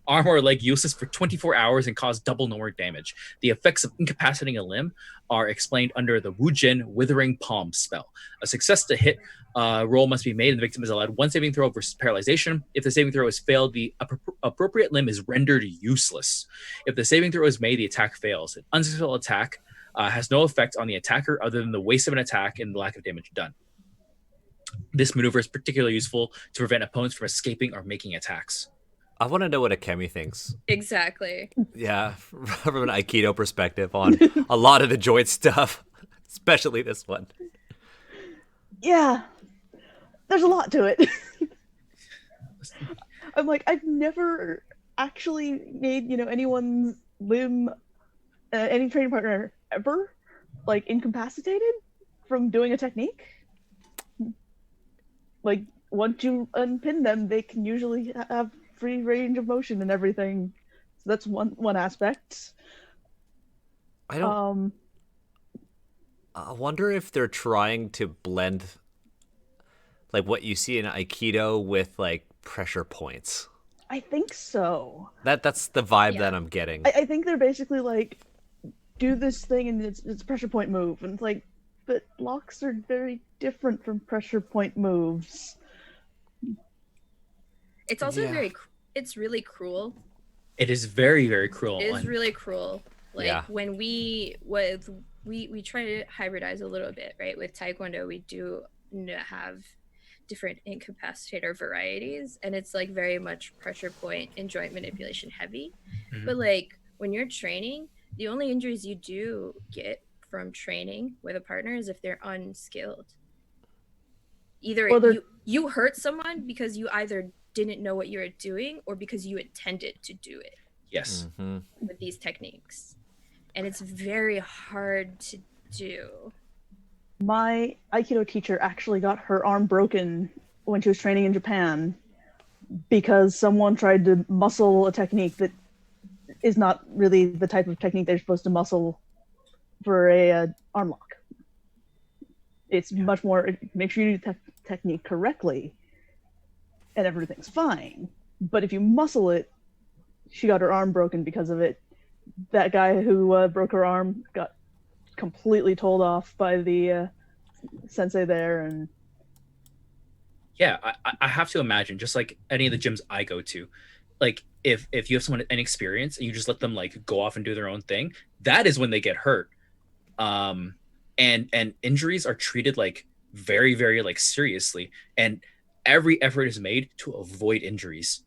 arm, or leg useless for 24 hours and cause double numeric damage. The effects of incapacitating a limb are explained under the Wujin Withering Palm spell. A success to hit roll must be made, and the victim is allowed one saving throw versus paralyzation. If the saving throw is failed, the appropriate limb is rendered useless. If the saving throw is made, the attack fails. An unsuccessful attack has no effect on the attacker other than the waste of an attack and the lack of damage done. This maneuver is particularly useful to prevent opponents from escaping or making attacks. I want to know what Akemi thinks. Exactly. Yeah, from an Aikido perspective on a lot of the joint stuff, especially this one. Yeah, there's a lot to it. I'm like, I've never actually made, anyone's limb, any training partner ever, like, incapacitated from doing a technique. Like, once you unpin them, they can usually have free range of motion and everything. So that's one aspect. I wonder if they're trying to blend, like, what you see in Aikido with, like, pressure points. I think so. That's the vibe that I'm getting. I think they're basically like, do this thing and it's a pressure point move, and it's like, but locks are very different from pressure point moves. It's also it's really cruel. It is very, very cruel. It is really cruel. Like, when we try to hybridize a little bit, right? With Taekwondo, we do have different incapacitator varieties, and it's like very much pressure point and joint manipulation heavy. Mm-hmm. But like when you're training, the only injuries you do get from training with a partner is if they're unskilled. Either you hurt someone because you either didn't know what you were doing or because you intended to do it. Yes. Mm-hmm. With these techniques. And it's very hard to do. My Aikido teacher actually got her arm broken when she was training in Japan because someone tried to muscle a technique that is not really the type of technique they're supposed to muscle for a arm lock. It's much more, make sure you do the technique correctly and everything's fine. But if you muscle it, she got her arm broken because of it. That guy who broke her arm got completely told off by the sensei there. And yeah, I have to imagine, just like any of the gyms I go to, like if you have someone inexperienced and you just let them like go off and do their own thing, that is when they get hurt. And injuries are treated like very, very like seriously, and every effort is made to avoid injuries.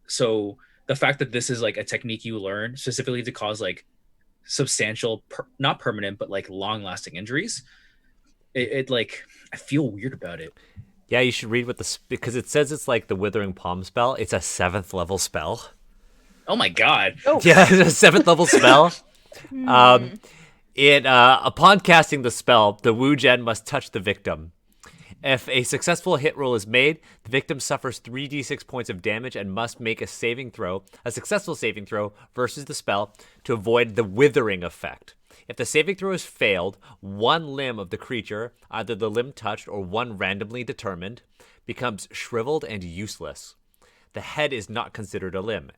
So the fact that this is like a technique you learn specifically to cause like substantial, not permanent, but like long-lasting injuries, it like, I feel weird about it. Yeah, you should read what because it says it's like the Withering Palm spell. It's a 7th level spell. Oh my god! Oh. Yeah, it's a 7th level spell. Upon casting the spell, the Wu Gen must touch the victim. If a successful hit roll is made, the victim suffers 3d6 points of damage and must make a successful saving throw versus the spell to avoid the withering effect. If the saving throw is failed, one limb of the creature, either the limb touched or one randomly determined, becomes shriveled and useless. The head is not considered a limb! !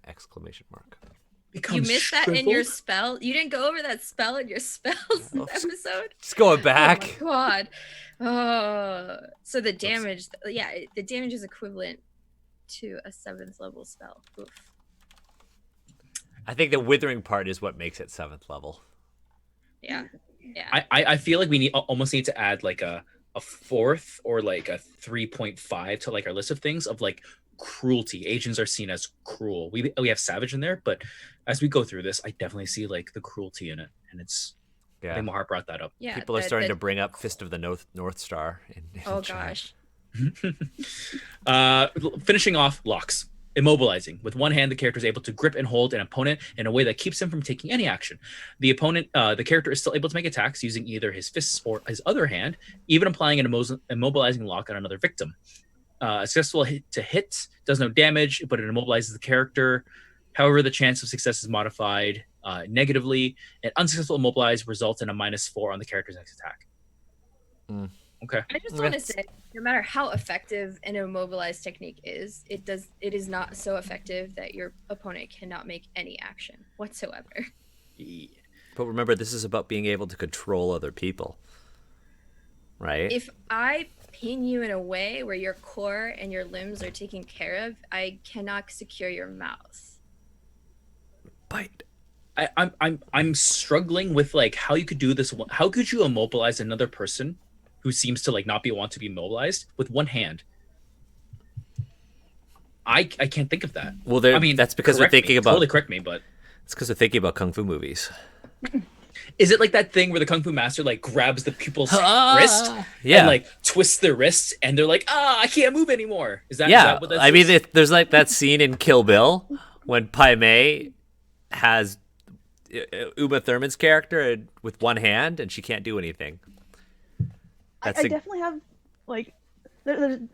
You missed that in your spell? You didn't go over that spell in your spells episode? Just going back. Oh my god. So the damage, the damage is equivalent to a 7th level spell. Oof. I think the withering part is what makes it 7th level. Yeah. I feel like we almost need to add like a 4th or like a 3.5 to like our list of things of like cruelty. Asians are seen as cruel. We have savage in there, but as we go through this, I definitely see like the cruelty in it, and it's I think Mahar brought that up. Yeah, people are starting to bring up Fist of the North Star. In oh chat. gosh. Finishing off locks. immobilizing. With one hand, the character is able to grip and hold an opponent in a way that keeps him from taking any action. The character is still able to make attacks using either his fists or his other hand, even applying an immobilizing lock on another victim. A successful hit does no damage, but it immobilizes the character. However, the chance of success is modified negatively. An unsuccessful immobilize results in a -4 on the character's next attack. Okay. I just want to say, no matter how effective an immobilized technique is, it is not so effective that your opponent cannot make any action whatsoever. Yeah. But remember, this is about being able to control other people, right? If I pin you in a way where your core and your limbs are taken care of, I cannot secure your mouth. Bite. I'm struggling with like how you could do this. How could you immobilize another person who seems to like not want to be immobilized with one hand? I can't think of that. Well, I mean, that's because they're thinking about. Totally correct me, but it's because they're thinking about kung fu movies. Is it like that thing where the kung fu master like grabs the people's wrist and like twists their wrists and they're like, I can't move anymore? Is that what that is? I mean, there's like that scene in Kill Bill when Pai Mei has Uma Thurman's character with one hand and she can't do anything. I definitely have like to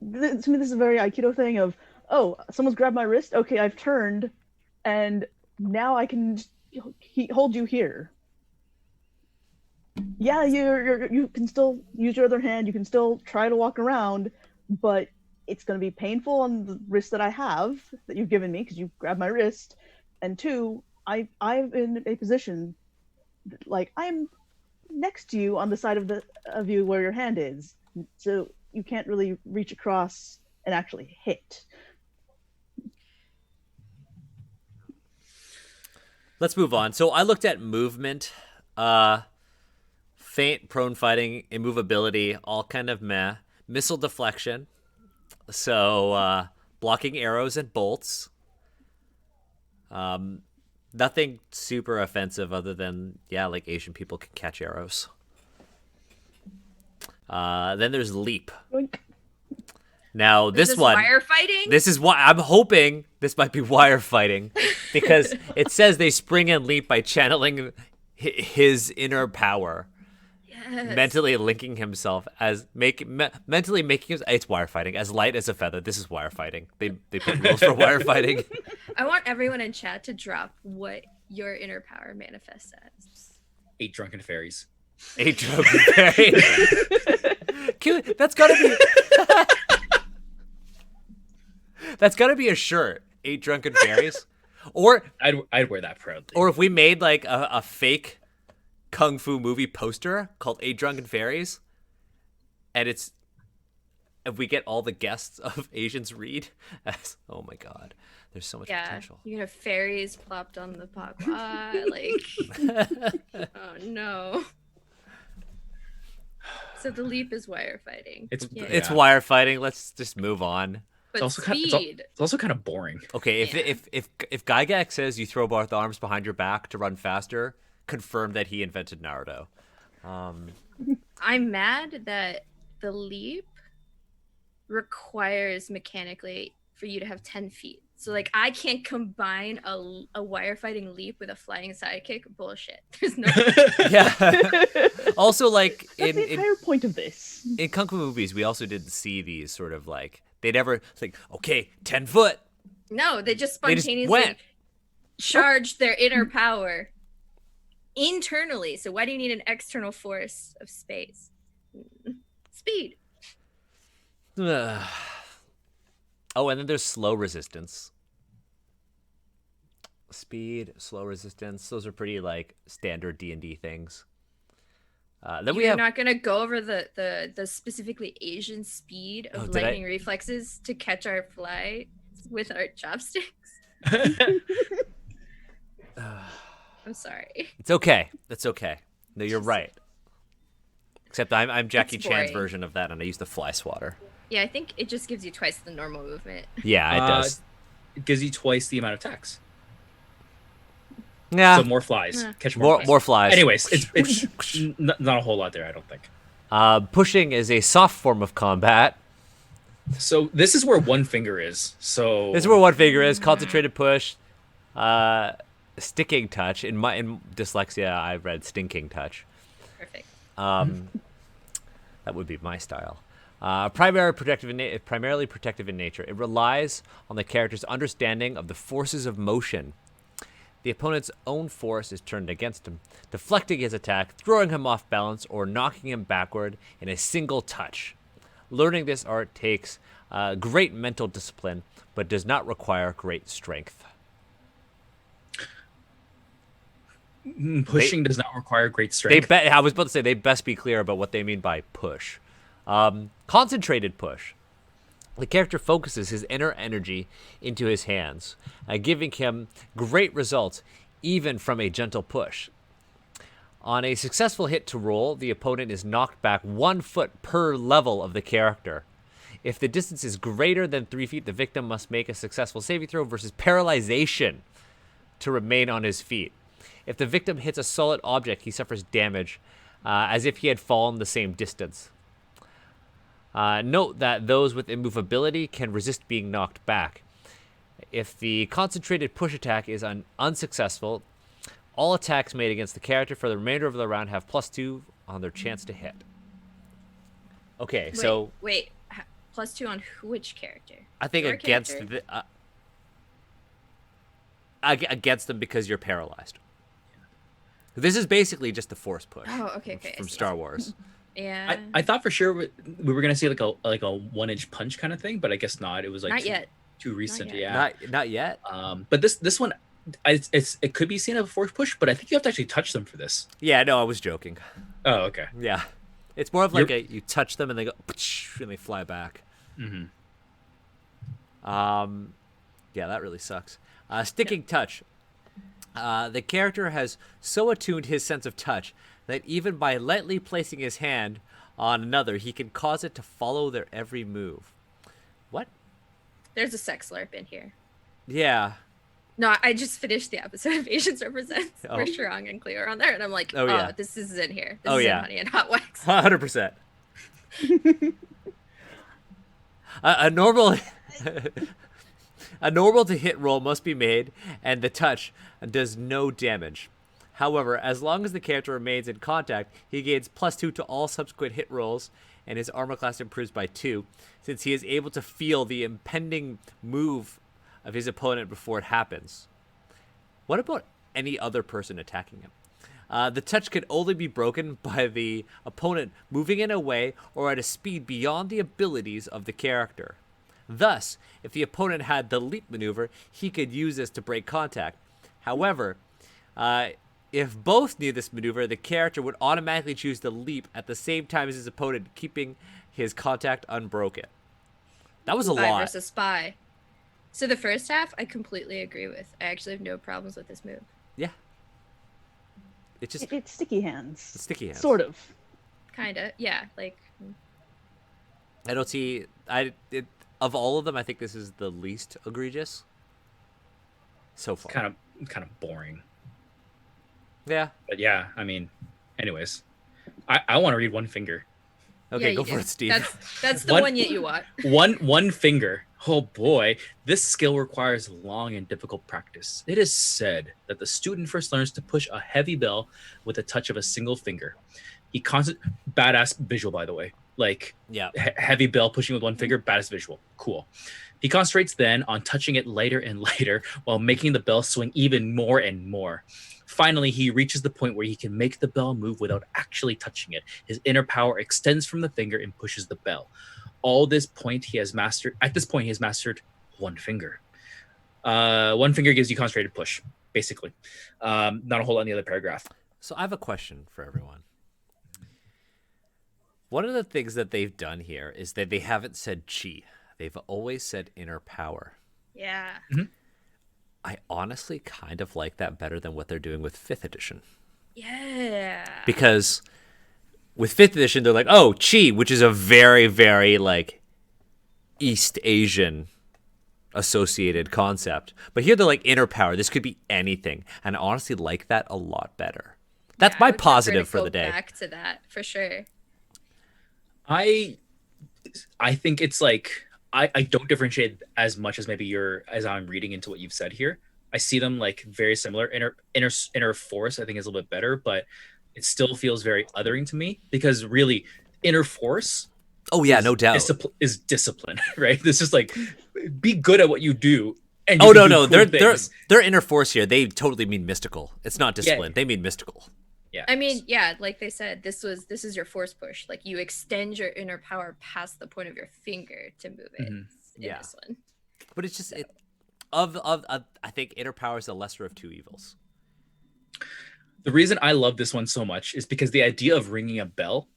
me this is a very Aikido thing of, oh, someone's grabbed my wrist, okay, I've turned and now I can hold you here. Yeah, you can still use your other hand, you can still try to walk around, but it's going to be painful on the wrist that I have that you've given me because you grabbed my wrist, and two, I'm in a position like I'm next to you on the side of you where your hand is, so you can't really reach across and actually hit. Let's move on. So I looked at movement, feint, prone fighting, immovability, all kind of meh. Missile deflection, so blocking arrows and bolts. Nothing super offensive other than, like Asian people can catch arrows. Then there's leap. Yoink. Now this one, wire fighting? This is why I'm hoping this might be wire fighting, because it says they spring and leap by channeling his inner power, mentally linking himself mentally making him. It's wire fighting, as light as a feather. This is wire fighting. They put rules for wire fighting. I want everyone in chat to drop what your inner power manifests as. 8 drunken fairies. 8 drunken fairies. That's gotta be. That's gotta be a shirt. 8 drunken fairies, or I'd wear that proudly. Or if we made like a fake kung fu movie poster called 8 Drunken Fairies, and if we get all the guests of Asians read as, oh my god, there's so much potential. You can have fairies plopped on the pagua, like oh no. So the leap is wire fighting. It's wire fighting. Let's just move on. But it's also kind of boring. Okay, if Gygax says you throw both arms behind your back to run faster, confirm that he invented Naruto. I'm mad that the leap requires mechanically for you to have 10 feet. So like I can't combine a wire fighting leap with a flying sidekick. Bullshit. There's no. Yeah. Also, like that's the entire point of this. In kung fu movies, we also didn't see these sort of like they never like 10 foot. No, they just spontaneously charged their inner Mm. power internally. So why do you need an external force of space? Speed. Oh, and then there's slow resistance. Speed, slow resistance. Those are pretty like standard D&D things. Then You're not gonna go over the specifically Asian speed of lightning reflexes to catch our fly with our chopsticks. I'm sorry. It's okay. That's okay. No, you're right. Except I'm Jackie Chan's version of that, and I use the fly swatter. Yeah, I think it just gives you twice the normal movement. Yeah, it does. It gives you twice the amount of attacks. Yeah. So more flies. Catch more flies. Anyways, it's not a whole lot there, I don't think. Pushing is a soft form of combat. So this is where one finger is. So This is where one finger is. Concentrated push. Sticking touch. In dyslexia, I read stinking touch. Perfect. That would be my style. Primarily protective in nature. It relies on the character's understanding of the forces of motion. The opponent's own force is turned against him, deflecting his attack, throwing him off balance, or knocking him backward in a single touch. Learning this art takes great mental discipline, but does not require great strength. pushing does not require great strength. I was about to say they best be clear about what they mean by push. Concentrated push. The character focuses his inner energy into his hands, giving him great results even from a gentle push. On a successful hit to roll, the opponent is knocked back 1 foot per level of the character. If the distance is greater than 3 feet, the victim must make a successful saving throw versus paralyzation to remain on his feet. If the victim hits a solid object, he suffers damage as if he had fallen the same distance. Note that those with immovability can resist being knocked back. If the concentrated push attack is unsuccessful, all attacks made against the character for the remainder of the round have +2 on their chance to hit. Okay, Wait. +2 on which character? I think Your against character? against them because you're paralyzed. This is basically just the force push. Oh, okay. I From see. Star Wars. Yeah. I thought for sure we were gonna see like a 1-inch punch kind of thing, but I guess not. It was like Not yet. too recent. yet. Yeah. Not yet. But this one, it could be seen as a force push, but I think you have to actually touch them for this. Yeah, no, I was joking. Oh, okay. Yeah, it's more of like you touch them and they go and they fly back. Mm-hmm. Yeah, that really sucks. Sticking touch. The character has so attuned his sense of touch that even by lightly placing his hand on another, he can cause it to follow their every move. What? There's a sex slurp in here. Yeah. No, I just finished the episode of Asians Represents Oh. where Shirang and Cleo are on there, and I'm like, Oh, yeah. this is in here. This Oh, is yeah. in Honey and Hot Wax. 100%. A normal to hit roll must be made, and the touch does no damage. However, as long as the character remains in contact, he gains +2 to all subsequent hit rolls, and his armor class improves by 2, since he is able to feel the impending move of his opponent before it happens. What about any other person attacking him? The touch can only be broken by the opponent moving in a way or at a speed beyond the abilities of the character. Thus, if the opponent had the leap maneuver, he could use this to break contact. However, if both knew this maneuver, the character would automatically choose the leap at the same time as his opponent, keeping his contact unbroken. That was a Spy lot. versus spy. So the first half, I completely agree with. I actually have no problems with this move. Yeah. It's just It's sticky hands. sticky hands. Sort of. Kinda, yeah. Like, I don't see. Of all of them, I think this is the least egregious so far. Kind of boring. Yeah. But yeah, I mean, anyways, I want to read one finger. Okay, yeah, go you for do. it, Steve. That's the One- one yet you want. One finger. Oh boy, this skill requires long and difficult practice. It is said that the student first learns to push a heavy bell with a touch of a single finger. Badass visual, by the way. Like Yeah. heavy bell pushing with one finger, badass visual. Cool. He concentrates then on touching it lighter and lighter while making the bell swing even more and more. Finally, he reaches the point where he can make the bell move without actually touching it. His inner power extends from the finger and pushes the bell. At this point, he has mastered one finger. One finger gives you concentrated push, basically. Not a whole lot in the other paragraph. So I have a question for everyone. One of the things that they've done here is that they haven't said chi. They've always said inner power. Yeah. I honestly kind of like that better than what they're doing with 5th edition. Yeah. Because with 5th edition, they're like, oh, chi, which is a very, very, like, East Asian associated concept. But here they're like inner power. This could be anything. And I honestly like that a lot better. That's Yeah, my I would prefer to positive for go the day. Back to that, for sure. I think it's like I don't differentiate as much as maybe as I'm reading into what you've said here. I see them like very similar. Inner force I think is a little bit better, but it still feels very othering to me because really inner force Oh yeah, no doubt. is discipline, right? This is like be good at what you do and you Oh can no, do no, cool they're things. inner force here. They totally mean mystical. It's not discipline. They mean mystical. Yeah. I mean, yeah, like they said, this is your force push. Like you extend your inner power past the point of your finger to move it. Mhm. In Yeah. this one. But it's just So. it I think inner power is the lesser of two evils. The reason I love this one so much is because the idea of ringing a bell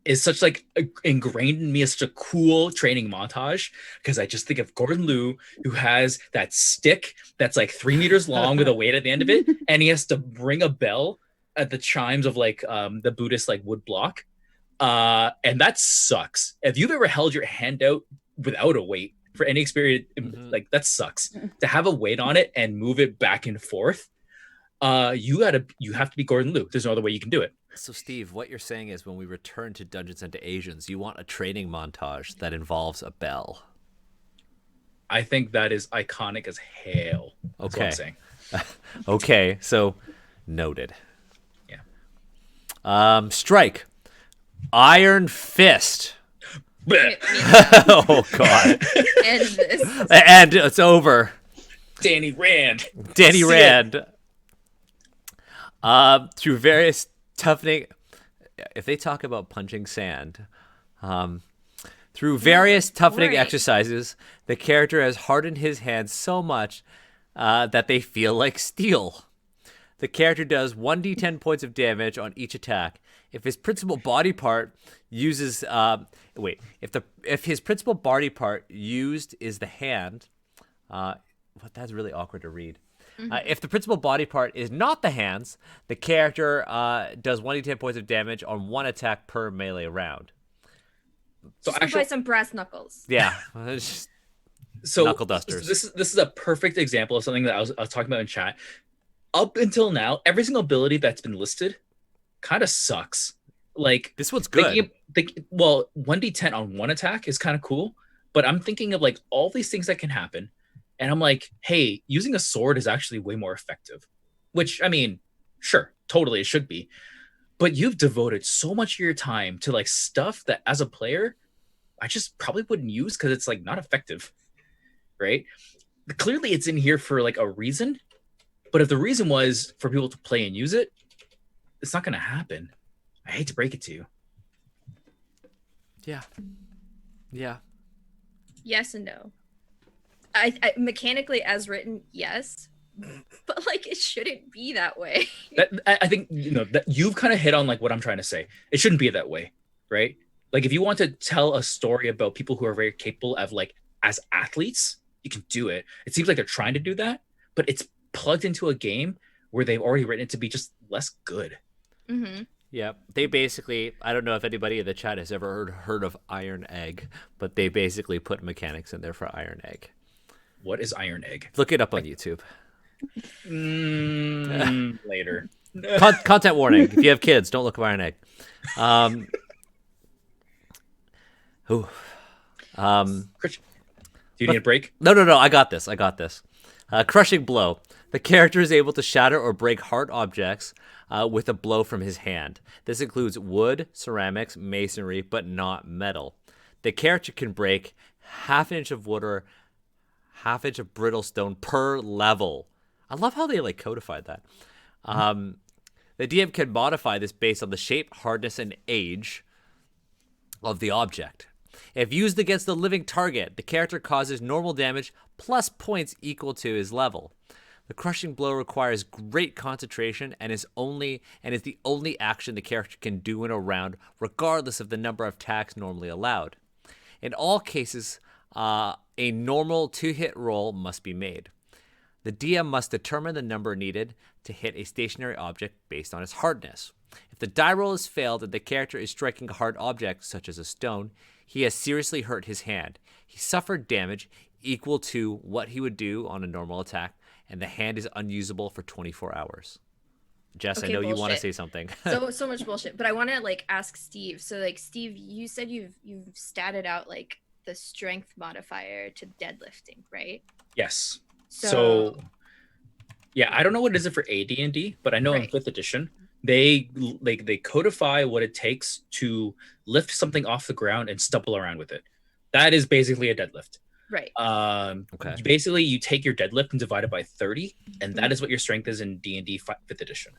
is such like ingrained in me as such a cool training montage because I just think of Gordon Liu who has that stick that's like 3 meters long with a weight at the end of it, and he has to ring a bell at the chimes of like the Buddhist like wood block, and that sucks. If you've ever held your hand out without a weight for any experience, like that sucks. To have a weight on it and move it back and forth, you have to be Gordon Liu. There's no other way you can do it. So, Steve, what you're saying is when we return to Dungeons and Asians, you want a training montage that involves a bell. I think that is iconic as hell. That's what I'm saying. Okay, so noted. Yeah. Strike. Iron Fist. Me Oh, God. end this. And it's over. Danny Rand. Danny See Rand. Through various toughening, if they talk about punching sand, through various toughening right. exercises, the character has hardened his hands so much that they feel like steel. The character does 1d10 points of damage on each attack. If his principal body part uses if his principal body part used is the hand, that's really awkward to read. If the principal body part is not the hands, the character does 1d10 points of damage on one attack per melee round. So Just go buy some brass knuckles. Yeah, so knuckle dusters. This is a perfect example of something that I was talking about in chat. Up until now, every single ability that's been listed kind of sucks. Like This one's good. 1d10 on one attack is kind of cool, but I'm thinking of like all these things that can happen. And I'm like, hey, using a sword is actually way more effective. Which, I mean, sure, totally it should be. But you've devoted so much of your time to like stuff that as a player, I just probably wouldn't use because it's like not effective. Right? Clearly it's in here for like a reason. But if the reason was for people to play and use it, it's not gonna happen. I hate to break it to you. Yeah. Yes and no. I mechanically as written, yes, but like it shouldn't be that way. I think that you've kind of hit on like what I'm trying to say. It shouldn't be that way, right? Like if you want to tell a story about people who are very capable of like as athletes, you can do it. It seems like they're trying to do that, but it's plugged into a game where they've already written it to be just less good. Mm-hmm. Yeah, they basically, I don't know if anybody in the chat has ever heard of Iron Egg, but they basically put mechanics in there for Iron Egg. What is Iron Egg? Look it up on YouTube. Later. Content warning. If you have kids, don't look up Iron Egg. Christian, do you need a break? No. I got this. Crushing blow. The character is able to shatter or break hard objects with a blow from his hand. This includes wood, ceramics, masonry, but not metal. The character can break half an inch of wood or half inch of brittle stone per level. I love how they like codified that. The DM can modify this based on the shape, hardness, and age of the object. If used against a living target, the character causes normal damage plus points equal to his level. The crushing blow requires great concentration and is the only action the character can do in a round, regardless of the number of attacks normally allowed. In all cases, a normal 2-hit roll must be made. The DM must determine the number needed to hit a stationary object based on its hardness. If the die roll is failed and the character is striking a hard object, such as a stone, he has seriously hurt his hand. He suffered damage equal to what he would do on a normal attack, and the hand is unusable for 24 hours. Jess, Okay, I know you want to bullshit. say something. so much bullshit. But I want to like ask Steve. So like Steve, you said you've statted out like the strength modifier to deadlifting, right? Yes. So, So yeah, I don't know what it is for AD&D, but I know in Right. 5th edition they codify what it takes to lift something off the ground and stumble around with it. That is basically a deadlift. right. Okay. Basically, you take your deadlift and divide it by 30, and that Mhm. is what your strength is in D&D 5th edition.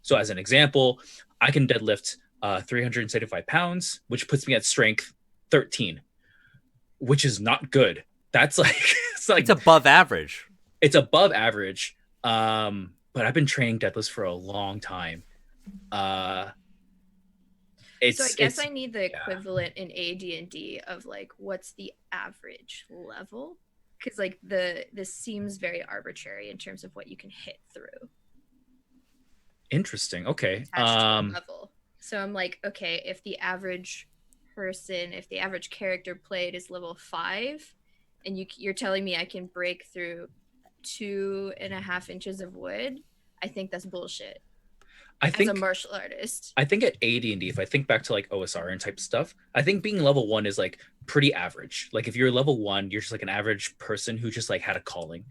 So as an example, I can deadlift 375 pounds, which puts me at strength 13, which is not good. That's like It's above average. it's above average. But I've been training deadlifts for a long time. It's So I guess it's I need the yeah. equivalent in AD&D of like what's the average level? Because like this seems very arbitrary in terms of what you can hit through Interesting. Okay. attached to a level. So I'm like, okay, if the average character played is level 5, and you're telling me I can break through 2.5 inches of wood, I think that's bullshit. I As think a martial artist, I think at AD&D, if I think back to like OSR and type stuff, I think being level 1 is like pretty average. Like if you're level 1, you're just like an average person who just like had a calling.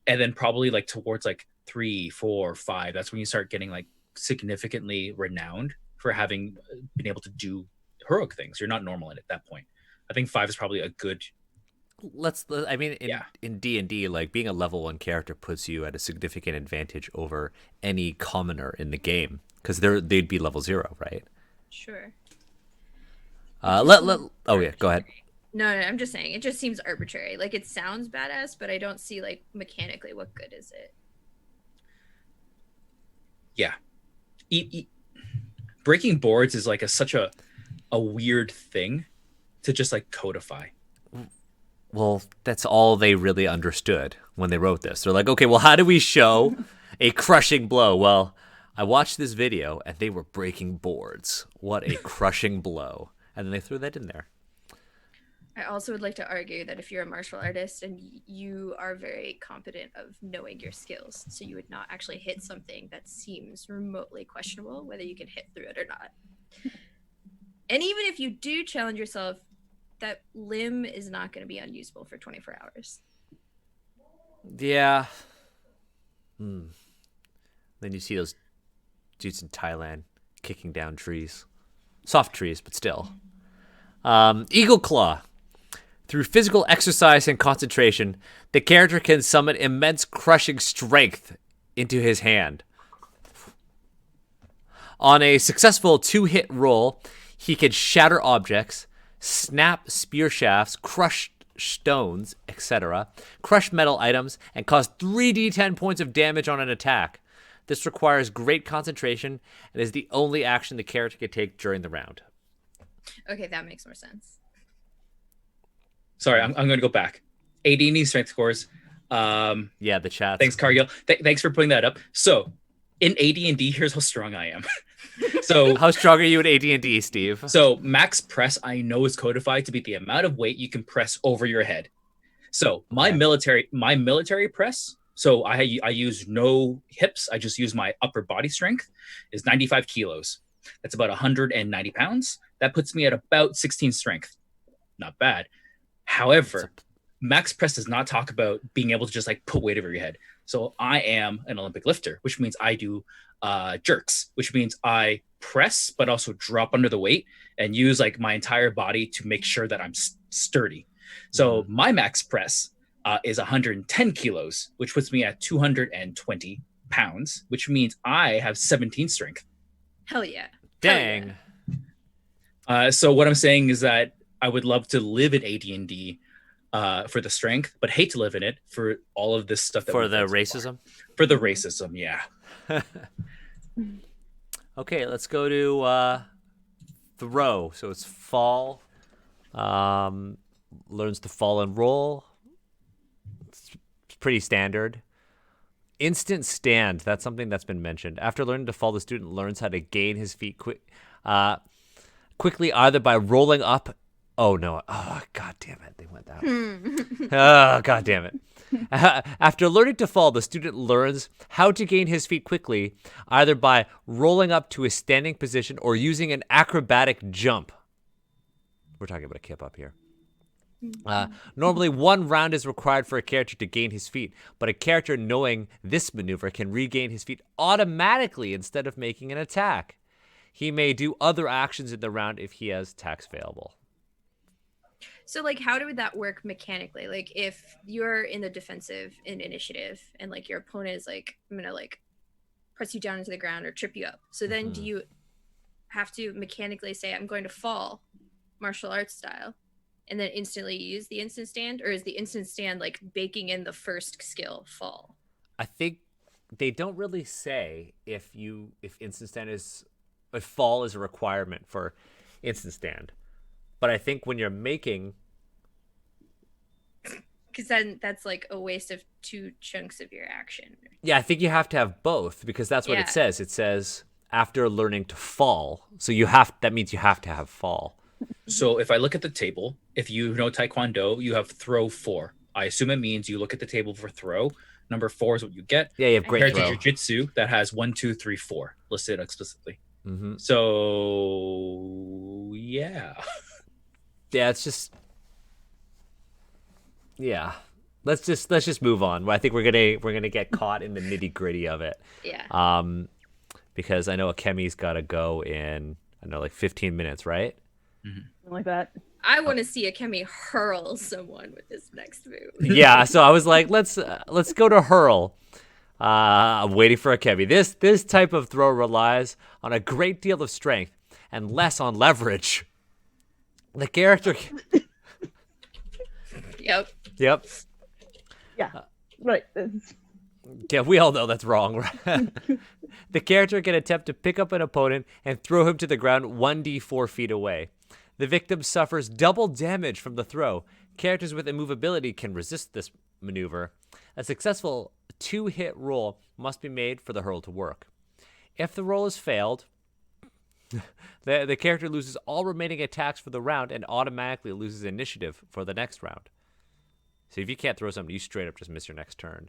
And then probably like towards like 3, 4, 5, that's when you start getting like significantly renowned for having been able to do heroic things. You're not normal at that point. I think 5 is probably a good. I mean, Yeah. in D&D, like being a level 1 character puts you at a significant advantage over any commoner in the game because they'd be level 0, right? sure. Oh yeah, go ahead. No, I'm just saying it just seems arbitrary. Like it sounds badass, but I don't see like mechanically what good is it. Yeah. Breaking boards is like such a weird thing to just like codify. Well, that's all they really understood when they wrote this. They're like, okay, well, how do we show a crushing blow? Well, I watched this video and they were breaking boards. What a crushing blow. And then they threw that in there. I also would like to argue that if you're a martial artist and you are very competent of knowing your skills, so you would not actually hit something that seems remotely questionable, whether you can hit through it or not. And even if you do challenge yourself, that limb is not going to be unusable for 24 hours. Yeah. Then you see those dudes in Thailand kicking down trees. Soft trees, but still. Eagle Claw. Through physical exercise and concentration, the character can summon immense crushing strength into his hand. On a successful 2-hit roll, he can shatter objects, snap spear shafts, crush stones, etc., crush metal items, and cause 3d10 points of damage on an attack. This requires great concentration and is the only action the character can take during the round. Okay, that makes more sense. Sorry, I'm going to go back. AD&D strength scores. Yeah, the chat. Thanks, Cargill. Thanks for putting that up. So, in AD&D, here's how strong I am. So, how strong are you at AD&D, Steve? So, max press I know is codified to be the amount of weight you can press over your head. So, my military press. So, I use no hips. I just use my upper body strength. Is 95 kilos. That's about 190 pounds. That puts me at about 16 strength. Not bad. However, max press does not talk about being able to just like put weight over your head. So I am an Olympic lifter, which means I do jerks, which means I press but also drop under the weight and use like my entire body to make sure that I'm sturdy. So my max press is 110 kilos, which puts me at 220 pounds, which means I have 17 strength. Hell yeah. Dang. Hell yeah. So what I'm saying is that I would love to live in AD&D for the strength, but hate to live in it for all of this stuff. For the racism? For the racism, yeah. Okay, let's go to throw. So it's fall. Learns to fall and roll. It's pretty standard. Instant stand. That's something that's been mentioned. After learning to fall, the student learns how to gain his feet quickly, either by rolling up. Oh, no. Oh, God damn it. They went that way. Oh, God damn it. After learning to fall, the student learns how to gain his feet quickly, either by rolling up to a standing position or using an acrobatic jump. We're talking about a kip up here. Normally, 1 round is required for a character to gain his feet, but a character knowing this maneuver can regain his feet automatically instead of making an attack. He may do other actions in the round if he has attacks available. So, like, how would that work mechanically? Like, if you're in the defensive in initiative and, like, your opponent is like, I'm going to, like, press you down into the ground or trip you up. So then do you have to mechanically say, I'm going to fall martial arts style, and then instantly use the instant stand? Or is the instant stand, like, baking in the first skill, fall? I think they don't really say if instant stand if fall is a requirement for instant stand. But I think when you're making... Because then that's like a waste of 2 chunks of your action. Yeah, I think you have to have both, because that's what it says. It says after learning to fall. So that means you have to have fall. So if I look at the table, if you know Taekwondo, you have throw 4. I assume it means you look at the table for throw. Number 4 is what you get. Yeah, you have great Compared throw. to Jiu-Jitsu, that has 1, 2, 3, 4 listed explicitly. Mm-hmm. So yeah. Yeah, it's just... Yeah. Let's just move on. I think we're gonna get caught in the nitty-gritty of it. Yeah. Because I know Akemi's got to go in, I know, like 15 minutes, right? Something like that. I want to see Akemi hurl someone with his next move. Yeah, so I was like, let's go to hurl. I'm waiting for Akemi. This type of throw relies on a great deal of strength and less on leverage. The character... Yep. Yep. Yeah. Right. Yeah, we all know that's wrong, right? The character can attempt to pick up an opponent and throw him to the ground 1d4 feet away. The victim suffers double damage from the throw. Characters with immovability can resist this maneuver. A successful 2-hit roll must be made for the hurl to work. If the roll is failed, the character loses all remaining attacks for the round and automatically loses initiative for the next round. So if you can't throw something, you straight up just miss your next turn.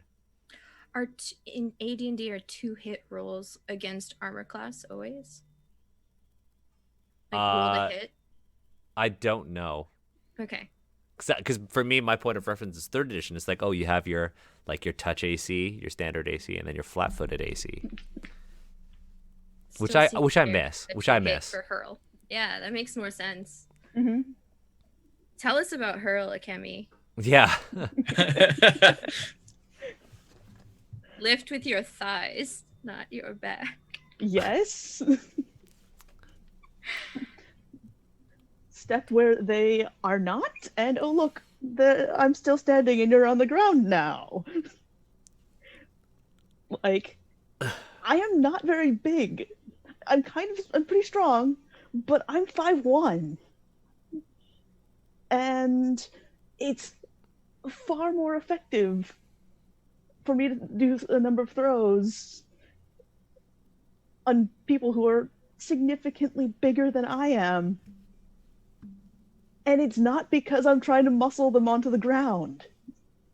In AD&D are 2-hit rolls against armor class always? Like roll to hit? I don't know. Okay. Because for me, my point of reference is 3rd edition. It's like, oh, you have your touch AC, your standard AC, and then your flat-footed AC. Which I miss. For hurl. Yeah, that makes more sense. Mm-hmm. Tell us about hurl, Akemi. Yeah. Lift with your thighs, not your back. Yes. Step where they are not, and oh look, I'm still standing and you're on the ground now. Like, I am not very big. I'm pretty strong, but I'm 5'1". And it's far more effective for me to do a number of throws on people who are significantly bigger than I am. And it's not because I'm trying to muscle them onto the ground.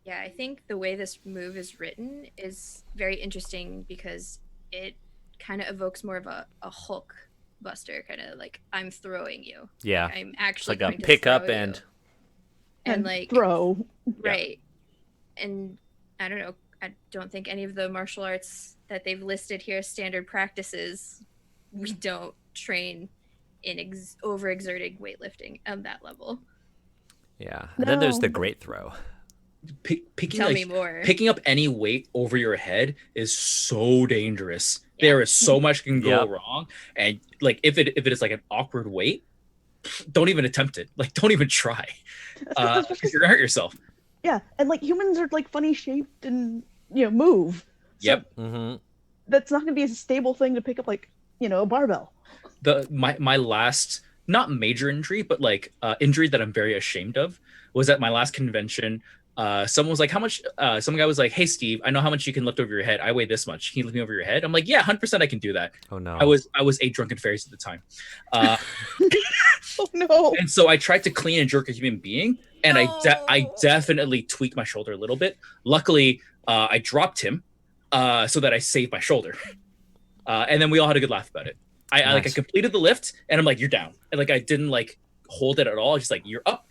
Yeah, I think the way this move is written is very interesting because it kind of evokes more of a Hulk buster, kind of like, I'm throwing you. Yeah. Like, I'm actually it's like going a pick to up throw and... you. And like throw. Right. And I don't know, I don't think any of the martial arts that they've listed here standard practices, we don't train in overexerting weightlifting on that level. Yeah. And then there's the great throw. Tell me more. Picking up any weight over your head is so dangerous. Yeah. There is so much can go wrong. And like if it is like an awkward weight, don't even attempt it. Like, don't even try. Because you're gonna hurt yourself. Yeah, and like humans are like funny shaped and move. So yep. Mm-hmm. That's not gonna be a stable thing to pick up, like a barbell. My last, not major injury, but like injury that I'm very ashamed of was at my last convention. Someone was like, how much? Some guy was like, hey, Steve, I know how much you can lift over your head. I weigh this much. Can you lift me over your head? I'm like, yeah, 100% I can do that. Oh, no. I was a Drunken Fairies at the time. Oh, no. And so I tried to clean and jerk a human being, and I definitely tweaked my shoulder a little bit. Luckily, I dropped him so that I saved my shoulder. And then we all had a good laugh about it. I completed the lift, and I'm like, you're down. And like I didn't like hold it at all. Just like, you're up.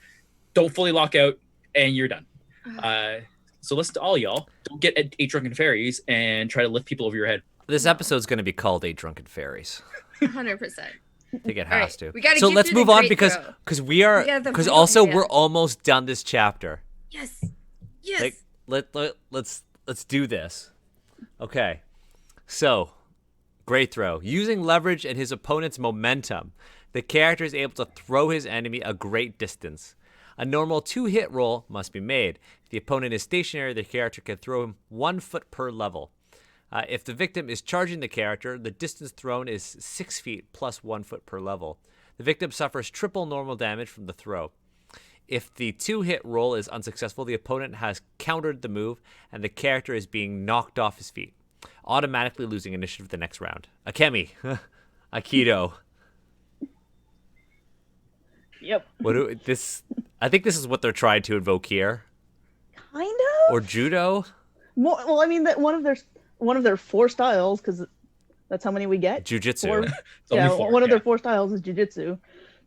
don't fully lock out, and you're done. So listen to all y'all. Don't get 8 drunken fairies and try to lift people over your head. This episode's going to be called 8 Drunken Fairies. 100%. I think it All has right, to. we gotta so get let's through move the on great because throw. we are Yeah, the because vital also area. we're almost done this chapter. Yes. Yes. Like let's do this. Okay. So, great throw. Using leverage and his opponent's momentum, the character is able to throw his enemy a great distance. A normal 2-hit roll must be made. If the opponent is stationary, the character can throw him 1 foot per level. If the victim is charging the character, the distance thrown is 6 feet plus 1 foot per level. The victim suffers triple normal damage from the throw. If the 2-hit roll is unsuccessful, the opponent has countered the move, and the character is being knocked off his feet, automatically losing initiative the next round. Akemi, Aikido. Yep. I think this is what they're trying to invoke here. Kind of. Or judo. Well, I mean that one of their 4 styles, because that's how many we get. Jujitsu. 4. It's Yeah, only 4, one of their 4 styles is jujitsu.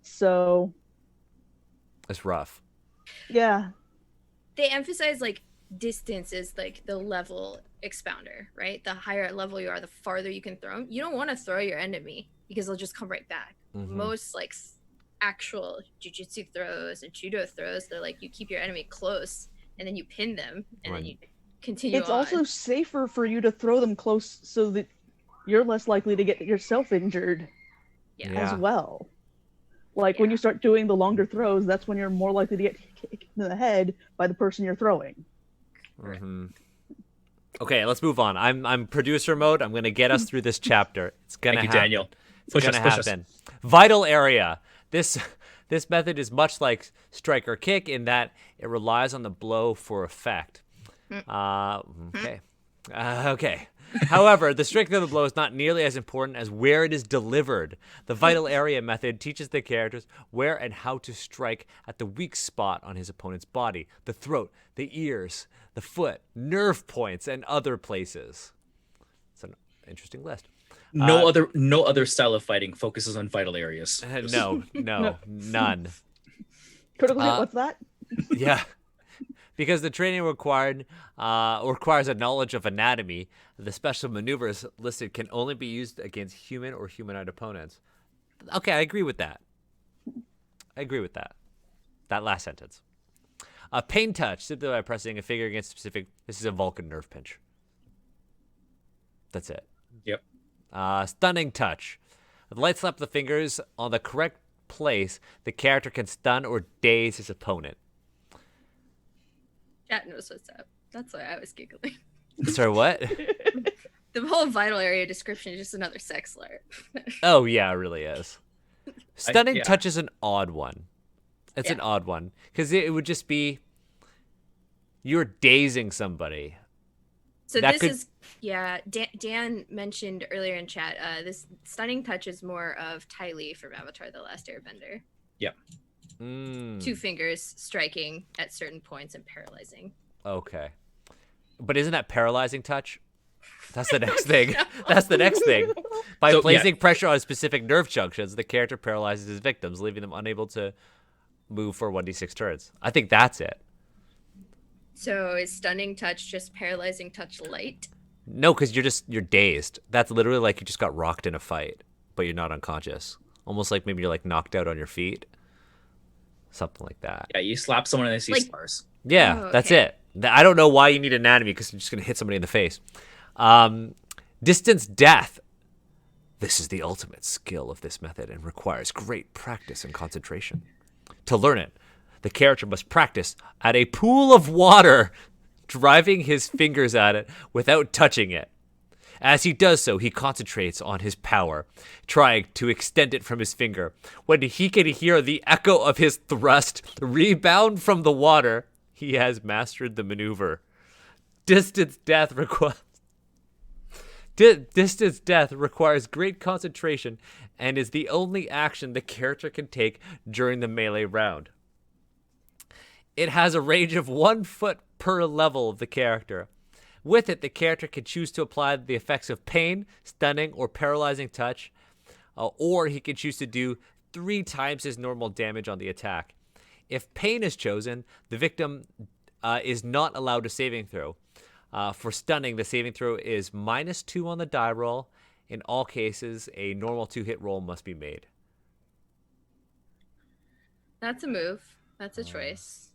So It's rough. yeah, They emphasize like distance is like the level expounder, right? The higher level you are, the farther you can throw them. You don't want to throw your enemy because they'll just come right back. Most like actual jujitsu throws and judo throws, they're like you keep your enemy close and then you pin them and then you continue it's on. also safer for you to throw them close so that you're less likely to get yourself injured as well. Like when you start doing the longer throws, that's when you're more likely to get kicked in the head by the person you're throwing. Okay, let's move on. I'm producer mode. I'm going to get us through this chapter. It's going to Thank you, happen. Daniel. It's Push going to us, push us. happen. Vital area. This method is much like strike or kick in that it relies on the blow for effect. Okay. However, the strength of the blow is not nearly as important as where it is delivered. The vital area method teaches the characters where and how to strike at the weak spot on his opponent's body, the throat, the ears, the foot, nerve points, and other places. It's an interesting list. No other style of fighting focuses on vital areas. No, none. Critical hit, what's that? Yeah. Because the training required requires a knowledge of anatomy, the special maneuvers listed can only be used against human or humanoid opponents. Okay, I agree with that. That last sentence. Pain touch, simply by pressing a finger against specific. This is a Vulcan nerve pinch. That's it. Yep. Stunning touch. With light slap of the fingers on the correct place, the character can stun or daze his opponent. Chat knows what's up. That's why I was giggling. Sorry, what? The whole vital area description is just another sex slur. Oh, yeah, it really is. Stunning yeah. touch is an odd one. It's an odd one. Because it would just be you're dazing somebody. So That this could- is, Dan mentioned earlier in chat, this stunning touch is more of Ty Lee from Avatar The Last Airbender. Yep. 2 fingers striking at certain points and paralyzing. Okay. But isn't that paralyzing touch? That's the next thing. That's the next thing. By So, placing pressure on specific nerve junctions, the character paralyzes his victims, leaving them unable to move for 1d6 turns. I think that's it. So is stunning touch just paralyzing touch light? No, because you're dazed. That's literally like you just got rocked in a fight, but you're not unconscious. Almost like maybe you're like knocked out on your feet. Something like that. Yeah, you slap someone and they see Like- stars. Yeah, Oh, that's okay. it. I don't know why you need anatomy because you're just going to hit somebody in the face. Distance death. This is the ultimate skill of this method and requires great practice and concentration. To learn it, the character must practice at a pool of water, driving his fingers at it without touching it. As he does so, he concentrates on his power, trying to extend it from his finger. When he can hear the echo of his thrust rebound from the water, he has mastered the maneuver. Distance death requires great concentration and is the only action the character can take during the melee round. It has a range of 1 foot per level of the character. With it, the character can choose to apply the effects of pain, stunning, or paralyzing touch, or he can choose to do 3 times his normal damage on the attack. If pain is chosen, the victim is not allowed a saving throw. For stunning, the saving throw is -2 on the die roll. In all cases, a normal 2-hit roll must be made. That's a move. That's a choice.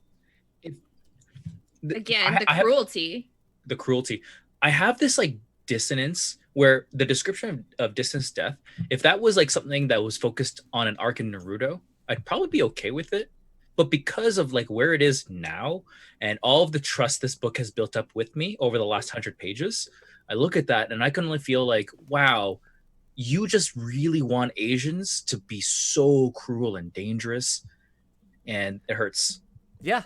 The- Again, I- the I have- cruelty. the cruelty. I have this like dissonance where the description of distance death, if that was like something that was focused on an arc in Naruto, I'd probably be okay with it. But because of like where it is now and all of the trust this book has built up with me over the last 100 pages, I look at that and I can only feel like, wow, you just really want Asians to be so cruel and dangerous, and it hurts. Yeah.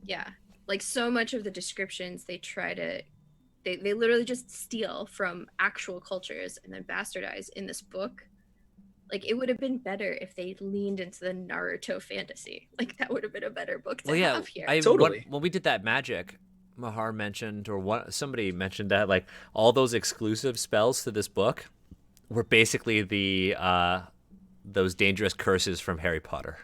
Yeah. Like so much of the descriptions they try to they literally just steal from actual cultures and then bastardize in this book. Like it would have been better if they leaned into the Naruto fantasy. Like that would have been a better book to have here. Totally. When we did that magic, Mahar mentioned, or somebody mentioned that like all those exclusive spells to this book were basically the those dangerous curses from Harry Potter.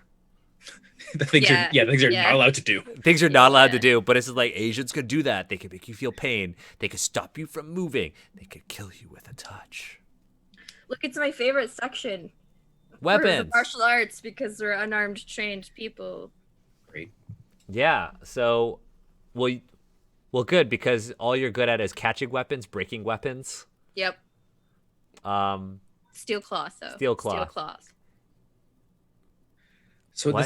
The things you're not allowed to do. Things you're not allowed to do, but it's like Asians could do that. They could make you feel pain. They could stop you from moving. They could kill you with a touch. Look, it's my favorite section. Weapons. For the martial arts because they're unarmed, trained people. Great. Yeah. So, well, good, because all you're good at is catching weapons, breaking weapons. Yep. Steel cloth, though. Steel cloth. Steel cloth. So What?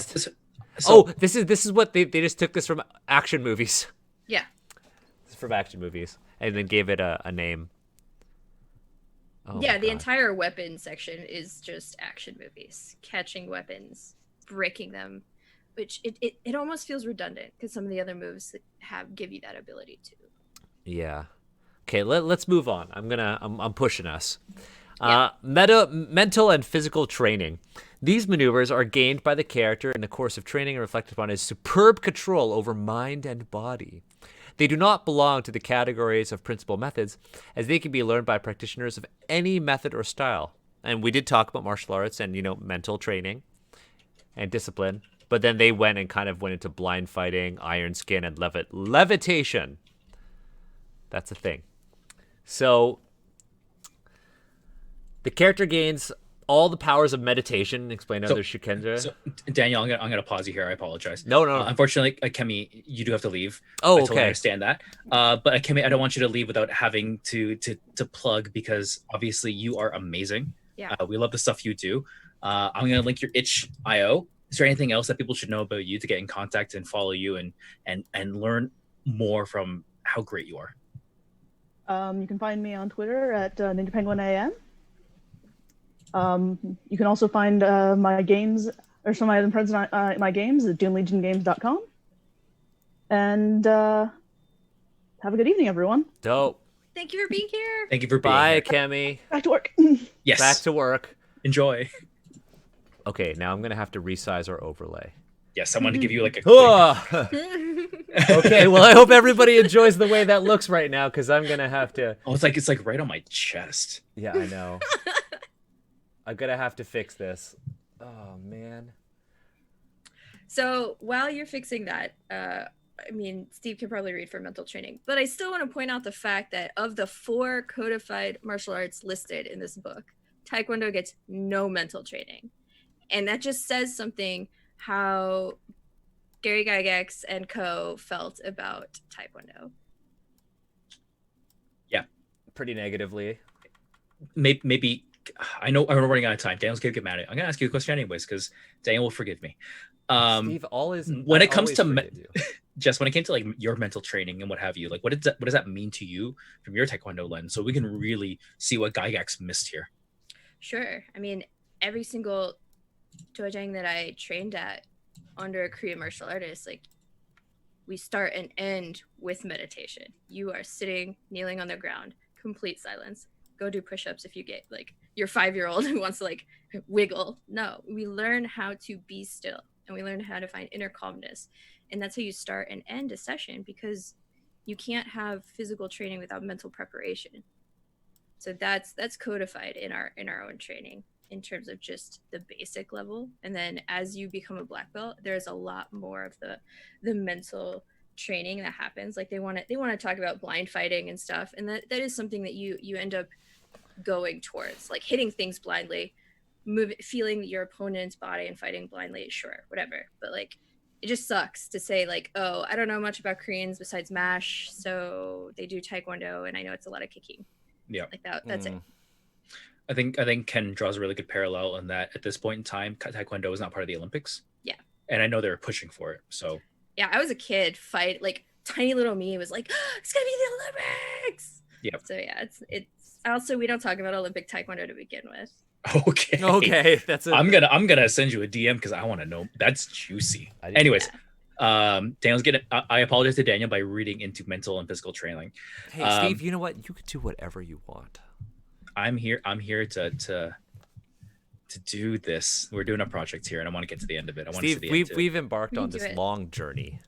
this this is what they just took this from action movies. Yeah. This is from action movies, and then gave it a name. Oh Yeah, my the God. entire weapon section is just action movies. Catching weapons, breaking them, which it almost feels redundant because some of the other moves give you that ability to. Yeah. Okay, let's move on. I'm pushing us. Yeah. Mental and physical training. These maneuvers are gained by the character in the course of training and reflected upon his superb control over mind and body. They do not belong to the categories of principal methods, as they can be learned by practitioners of any method or style. And we did talk about martial arts and, mental training and discipline, but then they went into blind fighting, iron skin, and levitation. That's a thing. So the character gains all the powers of meditation, explained under Shikenja. So Daniel, I'm gonna pause you here. I apologize. No. Unfortunately, Akemi, you do have to leave. Oh, I totally okay. understand that. But Akemi, I don't want you to leave without having to plug, because obviously you are amazing. Yeah. We love the stuff you do. I'm gonna link your itch.io. Is there anything else that people should know about you to get in contact and follow you and learn more from how great you are? You can find me on Twitter at NinjaPenguinAM. You can also find my games, or some of my other friends in my games at DoomLegionGames.com. And have a good evening, everyone. Dope. Thank you for being here. Thank you for being Bye, here. Akemi. Back to work. Yes. Back to work. Enjoy. Okay, now I'm going to have to resize our overlay. Yes, I want to give you like a quick... Oh! Okay, well, I hope everybody enjoys the way that looks right now, because I'm going to have to... Oh, it's like right on my chest. Yeah, I know. I'm going to have to fix this. Oh, man. So while you're fixing that, Steve can probably read for mental training, but I still want to point out the fact that of the 4 codified martial arts listed in this book, Taekwondo gets no mental training. And that just says something how Gary Gygax and co felt about Taekwondo. Yeah. Pretty negatively. Maybe I know I'm running out of time. Daniel's gonna get mad at it. I'm gonna ask you a question anyways, because Daniel will forgive me. Steve, when it comes to Jess, when it came to like your mental training and what have you, like what does that mean to you from your Taekwondo lens, so we can really see what Gygax missed here? Sure. Every single dojang that I trained at under a Korean martial artist, like we start and end with meditation. You are sitting, kneeling on the ground, complete silence. Go do push-ups if you get like your 5-year-old who wants to like wiggle. No, we learn how to be still, and we learn how to find inner calmness. And that's how you start and end a session, because you can't have physical training without mental preparation. So that's codified in our own training. in terms of just the basic level. And then as you become a black belt, there's a lot more of the mental training that happens. Like they want to talk about blind fighting and stuff, and that is something that you end up going towards, like hitting things blindly, feeling your opponent's body and fighting blindly. Sure, whatever, but like it just sucks to say like, oh, I don't know much about Koreans besides MASH, so they do Taekwondo, and I know it's a lot of kicking. Yeah, like that's it. I think Ken draws a really good parallel in that at this point in time, Taekwondo is not part of the Olympics. Yeah. And I know they're pushing for it. So yeah, I was a kid, like tiny little me was like, oh, it's gonna be the Olympics. Yeah. So yeah, it's also, we don't talk about Olympic Taekwondo to begin with. Okay. That's I'm gonna send you a DM because I want to know. That's juicy. Anyways, Daniel's getting. I apologize to Daniel by reading into mental and physical training. Hey, Steve, you know what? You could do whatever you want. I'm here to do this. We're doing a project here, and I want to get to the end of it. Steve, we've embarked on this long journey.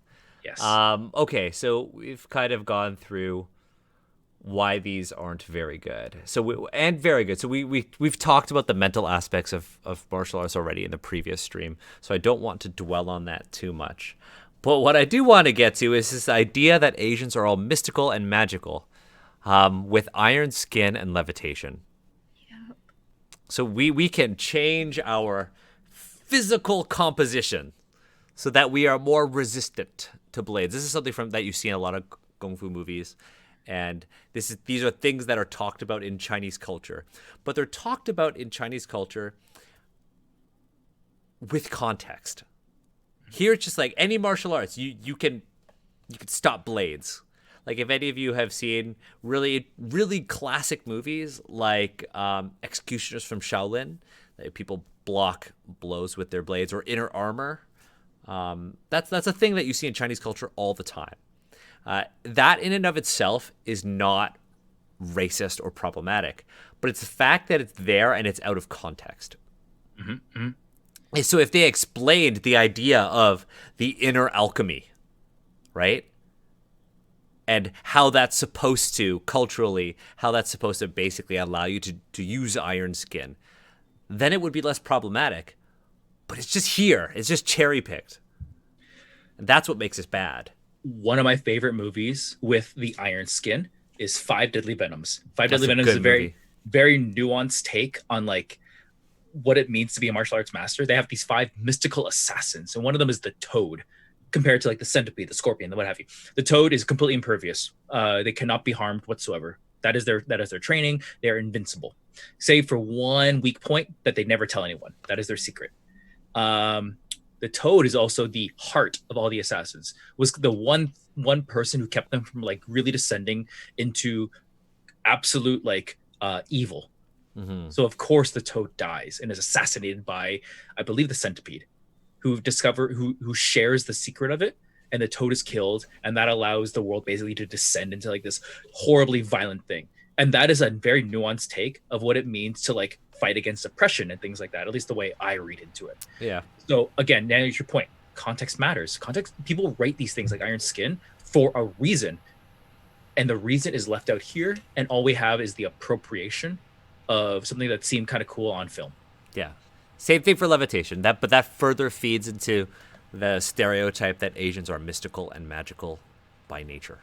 Yes. Okay, so we've kind of gone through why these aren't very good. Very good. So we've talked about the mental aspects of martial arts already in the previous stream. So I don't want to dwell on that too much. But what I do want to get to is this idea that Asians are all mystical and magical, with iron skin and levitation. Yep. So we can change our physical composition so that we are more resistant to blades. This is something that you see in a lot of Gongfu movies. And these are things that are talked about in Chinese culture. But they're talked about in Chinese culture with context. Here it's just like any martial arts, you can stop blades. Like if any of you have seen really, really classic movies like Executioners from Shaolin, like people block blows with their blades, or Inner Armor. That's a thing that you see in Chinese culture all the time. That in and of itself is not racist or problematic, but it's the fact that it's there and it's out of context. Mm-hmm, mm-hmm. So if they explained the idea of the inner alchemy, right? And how that's supposed to, culturally, how that's supposed to basically allow you to use iron skin, then it would be less problematic. But it's just here. It's just cherry-picked. And that's what makes it bad. One of my favorite movies with the iron skin is Five Deadly Venoms. Five That's Deadly Venoms is a very, movie. very nuanced take on like what it means to be a martial arts master. They have these 5 mystical assassins, and one of them is the Toad, compared to like the Centipede, the Scorpion, the what have you. The Toad is completely impervious. They cannot be harmed whatsoever. That is their training. They are invincible, save for one weak point that they never tell anyone. That is their secret. The Toad is also the heart of all the assassins. Was the one person who kept them from like really descending into absolute like evil. Mm-hmm. So of course the Toad dies and is assassinated by, I believe, the Centipede, who shares the secret of it, and the Toad is killed, and that allows the world basically to descend into like this horribly violent thing. And that is a very nuanced take of what it means to like fight against oppression and things like that, at least the way I read into it. Yeah. So again, now is your point. Context matters. People write these things like iron skin for a reason. And the reason is left out here, and all we have is the appropriation of something that seemed kind of cool on film. Yeah. Same thing for levitation. But that further feeds into the stereotype that Asians are mystical and magical by nature.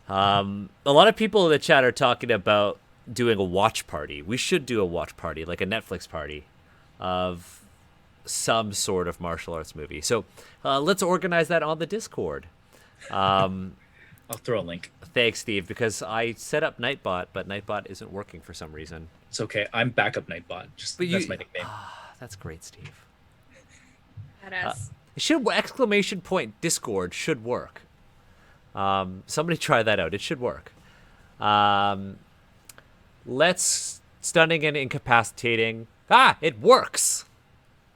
A lot of people in the chat are talking about doing a watch party. We should do a watch party, like a Netflix party of some sort of martial arts movie. So let's organize that on the Discord. I'll throw a link. Thanks, Steve, because I set up Nightbot, but Nightbot isn't working for some reason. It's okay. I'm backup Nightbot. That's my nickname. That's great, Steve. Badass. Discord should work. Somebody try that out. It should work. Let's stunning and incapacitating. It works.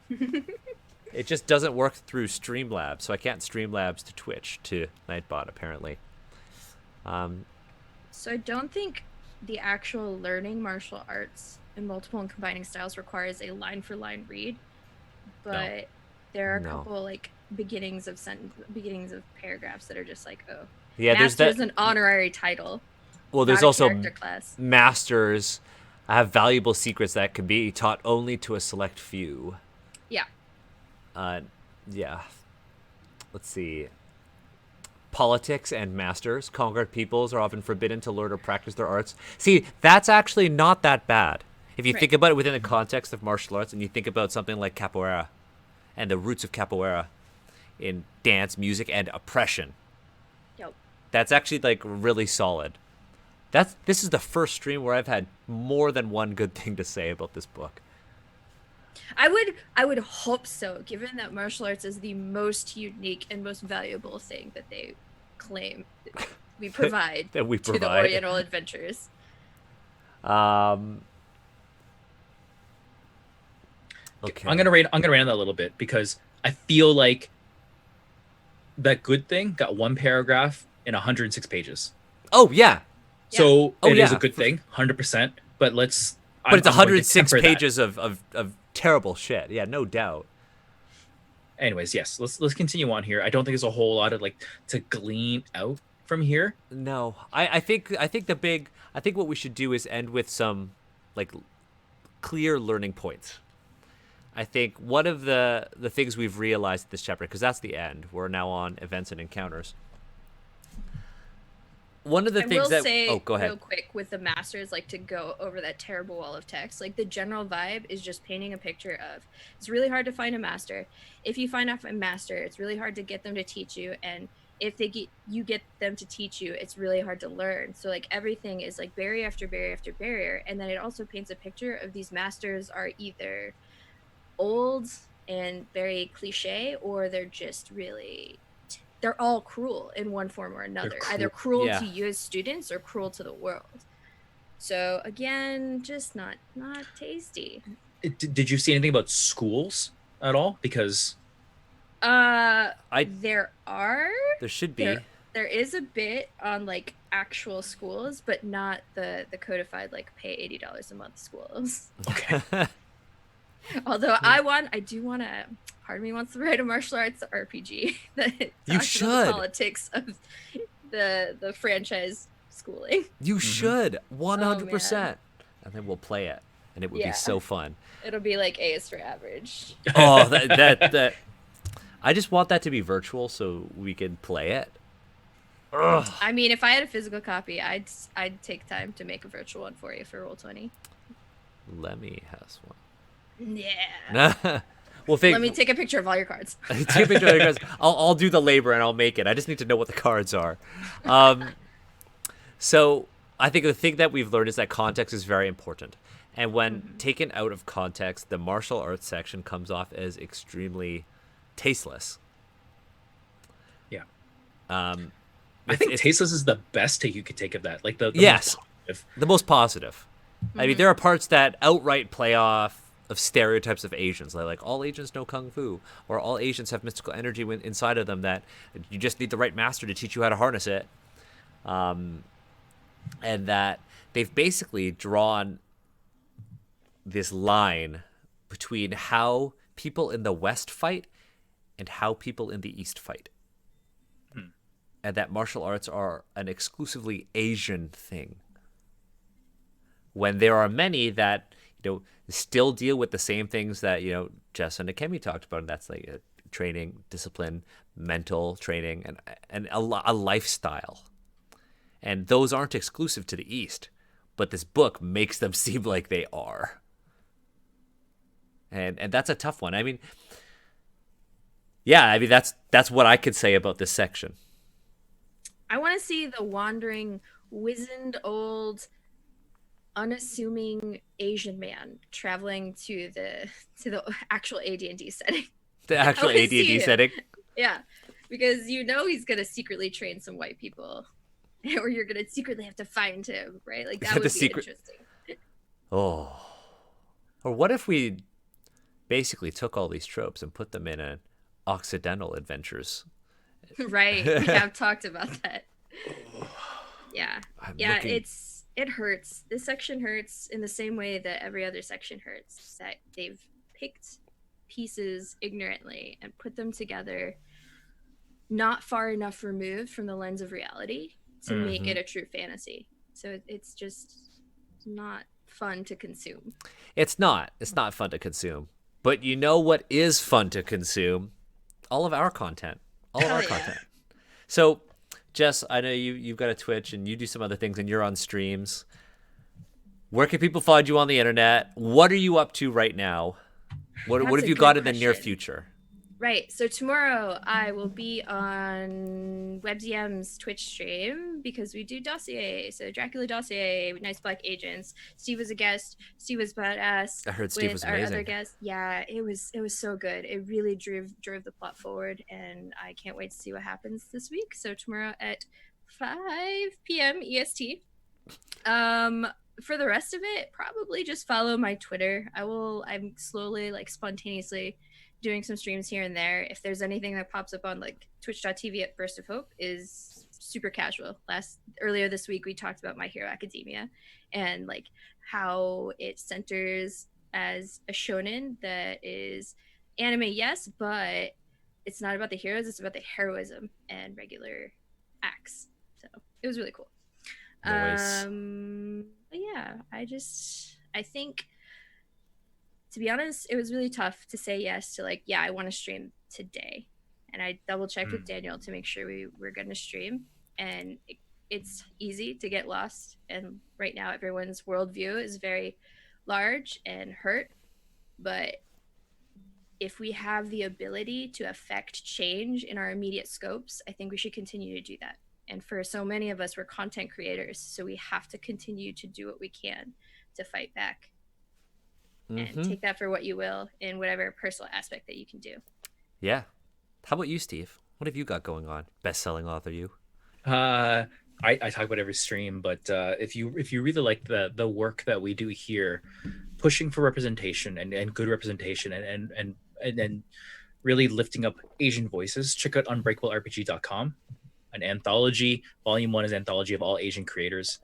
It just doesn't work through Streamlabs, so I can't Streamlabs to Twitch to Nightbot apparently. So I don't think the actual learning martial arts in multiple and combining styles requires a line for line read, but there are a couple like beginnings of paragraphs that are just like, oh, yeah, Master's an honorary title. Well, there's also character class. Masters, I have valuable secrets that can be taught only to a select few. Yeah. Yeah. Let's see. Politics and masters. Conquered peoples are often forbidden to learn or practice their arts. See, that's actually not that bad. If you think about it within the context of martial arts and you think about something like capoeira and the roots of capoeira in dance, music, and oppression. Yep. That's actually like really solid. This is the first stream where I've had more than one good thing to say about this book. I would hope so, given that martial arts is the most unique and most valuable thing that they claim we provide that we to the provide. Oriental Adventures. Okay. I'm gonna rant on that a little bit because I feel like that good thing got one paragraph in 106 pages. Oh yeah. So it is yeah. a good thing, 100%. But let's. But it's I'm going to 106 temper that. pages of terrible shit. Yeah, no doubt. Anyways, yes, let's continue on here. I don't think there's a whole lot of like to glean out from here. No, I think what we should do is end with some like clear learning points. I think one of the things we've realized in this chapter, because that's the end, we're now on events and encounters. One of the things that go ahead. Real quick with the masters, like to go over that terrible wall of text, like the general vibe is just painting a picture of it's really hard to find a master. If you find a master, it's really hard to get them to teach you, and if you get them to teach you, it's really hard to learn. So like everything is like barrier after barrier after barrier, and then it also paints a picture of these masters are either old and very cliche, or they're just really they're all cruel in one form or another. Either cruel to you as students or cruel to the world. So again, just not tasty. Did you see anything about schools at all? Because there should be. There is a bit on like actual schools, but not the codified like pay $80 a month schools. Okay. Although I do want to. Part of me wants to write a martial arts RPG that talks about the politics of the franchise schooling. You should 100%, and then we'll play it, and it would be so fun. It'll be like A is for average. Oh, that I just want that to be virtual so we can play it. Ugh. I mean, if I had a physical copy, I'd take time to make a virtual one for you for Roll20. Lemmy has one. Yeah. Well, let me take a picture of all your cards. Take a picture of your cards. I'll do the labor and I'll make it. I just need to know what the cards are. So I think the thing that we've learned is that context is very important. And when taken out of context, the martial arts section comes off as extremely tasteless. Yeah. I think tasteless is the best take you could take of that. Like the most positive. I mean, there are parts that outright play off of stereotypes of Asians, like all Asians know Kung Fu, or all Asians have mystical energy inside of them that you just need the right master to teach you how to harness it. And that they've basically drawn this line between how people in the West fight and how people in the East fight. And that martial arts are an exclusively Asian thing. When there are many that, still deal with the same things that, Jess and Akemi talked about, and that's like training, discipline, mental training, and a lifestyle. And those aren't exclusive to the East, but this book makes them seem like they are. And that's a tough one. I mean, that's what I could say about this section. I want to see the wandering, wizened old, unassuming Asian man traveling to the actual AD&D setting. The actual AD&D setting? Yeah, because he's gonna secretly train some white people, or you're gonna secretly have to find him, right? Like that would be interesting. Oh, or what if we basically took all these tropes and put them in an Occidental Adventures? Right, we have talked about that. Yeah, it hurts. This section hurts in the same way that every other section hurts. That they've picked pieces ignorantly and put them together not far enough removed from the lens of reality to make it a true fantasy. So it's just not fun to consume. It's not. It's not fun to consume. But you know what is fun to consume? All of our content. All of Hell our yeah. content. So, Jess, I know you've got a Twitch and you do some other things and you're on streams. Where can people find you on the internet? What are you up to right now? What That's have a you good got in the near question. future? Right. So tomorrow I will be on WebZM's Twitch stream because we do dossier. So Dracula dossier, Nice Black Agents. Steve was a guest. Steve was badass. I heard Steve with was our other amazing. guest. Yeah, it was so good. It really drove the plot forward, and I can't wait to see what happens this week. So tomorrow at 5 p.m. EST. For the rest of it, probably just follow my Twitter. I'm slowly, like, spontaneously doing some streams here and there. If there's anything that pops up on like twitch.tv at Burst of Hope is super casual. Earlier this week we talked about My Hero Academia and like how it centers as a shonen that is anime, yes, but it's not about the heroes, it's about the heroism and regular acts. So it was really cool. Nice. But yeah, I think, to be honest, it was really tough to say yes to, like, yeah, I want to stream today. And I double checked with Daniel to make sure we were going to stream. And it's easy to get lost. And right now, everyone's worldview is very large and hurt. But if we have the ability to affect change in our immediate scopes, I think we should continue to do that. And for so many of us, we're content creators. So we have to continue to do what we can to fight back. And take that for what you will in whatever personal aspect that you can do. Yeah. How about you, Steve? What have you got going on? Best-selling author, you? I talk about every stream, but if you really like the work that we do here, pushing for representation and good representation and really lifting up Asian voices, check out unbreakablerpg.com, an anthology. Volume 1 is anthology of all Asian creators.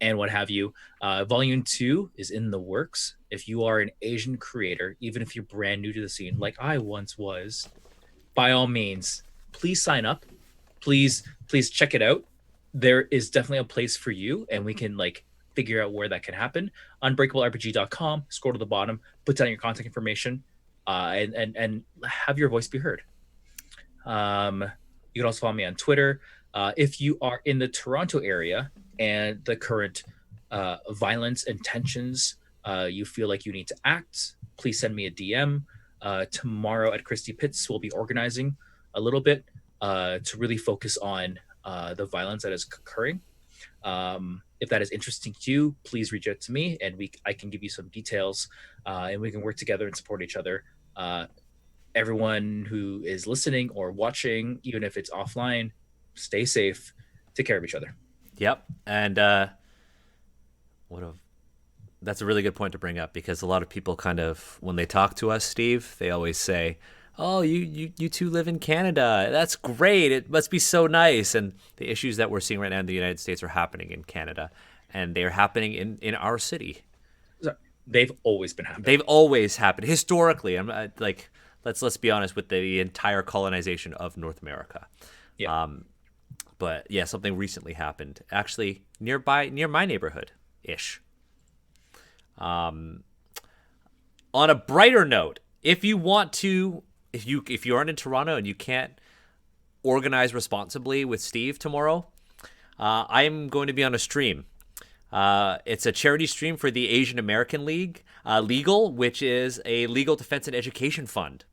And what have you. Volume 2 is in the works. If you are an Asian creator, even if you're brand new to the scene, like I once was, by all means, please sign up. Please check it out. There is definitely a place for you, and we can like figure out where that can happen. Unbreakablerpg.com, scroll to the bottom, put down your contact information, and have your voice be heard. You can also follow me on Twitter. If you are in the Toronto area and the current violence and tensions, you feel like you need to act, please send me a DM. Tomorrow at Christie Pitts, we'll be organizing a little bit to really focus on the violence that is occurring. If that is interesting to you, please reach out to me and I can give you some details and we can work together and support each other. Everyone who is listening or watching, even if it's offline, stay safe, take care of each other. Yep. And that's a really good point to bring up, because a lot of people kind of, when they talk to us, Steve, they always say, oh, you two live in Canada. That's great. It must be so nice. And the issues that we're seeing right now in the United States are happening in Canada, and they're happening in our city. They've always been happening. They've always happened historically. I'm like, let's be honest with the entire colonization of North America. Yeah. But yeah, something recently happened, actually near my neighborhood ish. On a brighter note, if you aren't in Toronto and you can't organize responsibly with Steve tomorrow, I'm going to be on a stream. It's a charity stream for the Asian American League, Legal, which is a legal defense and education fund.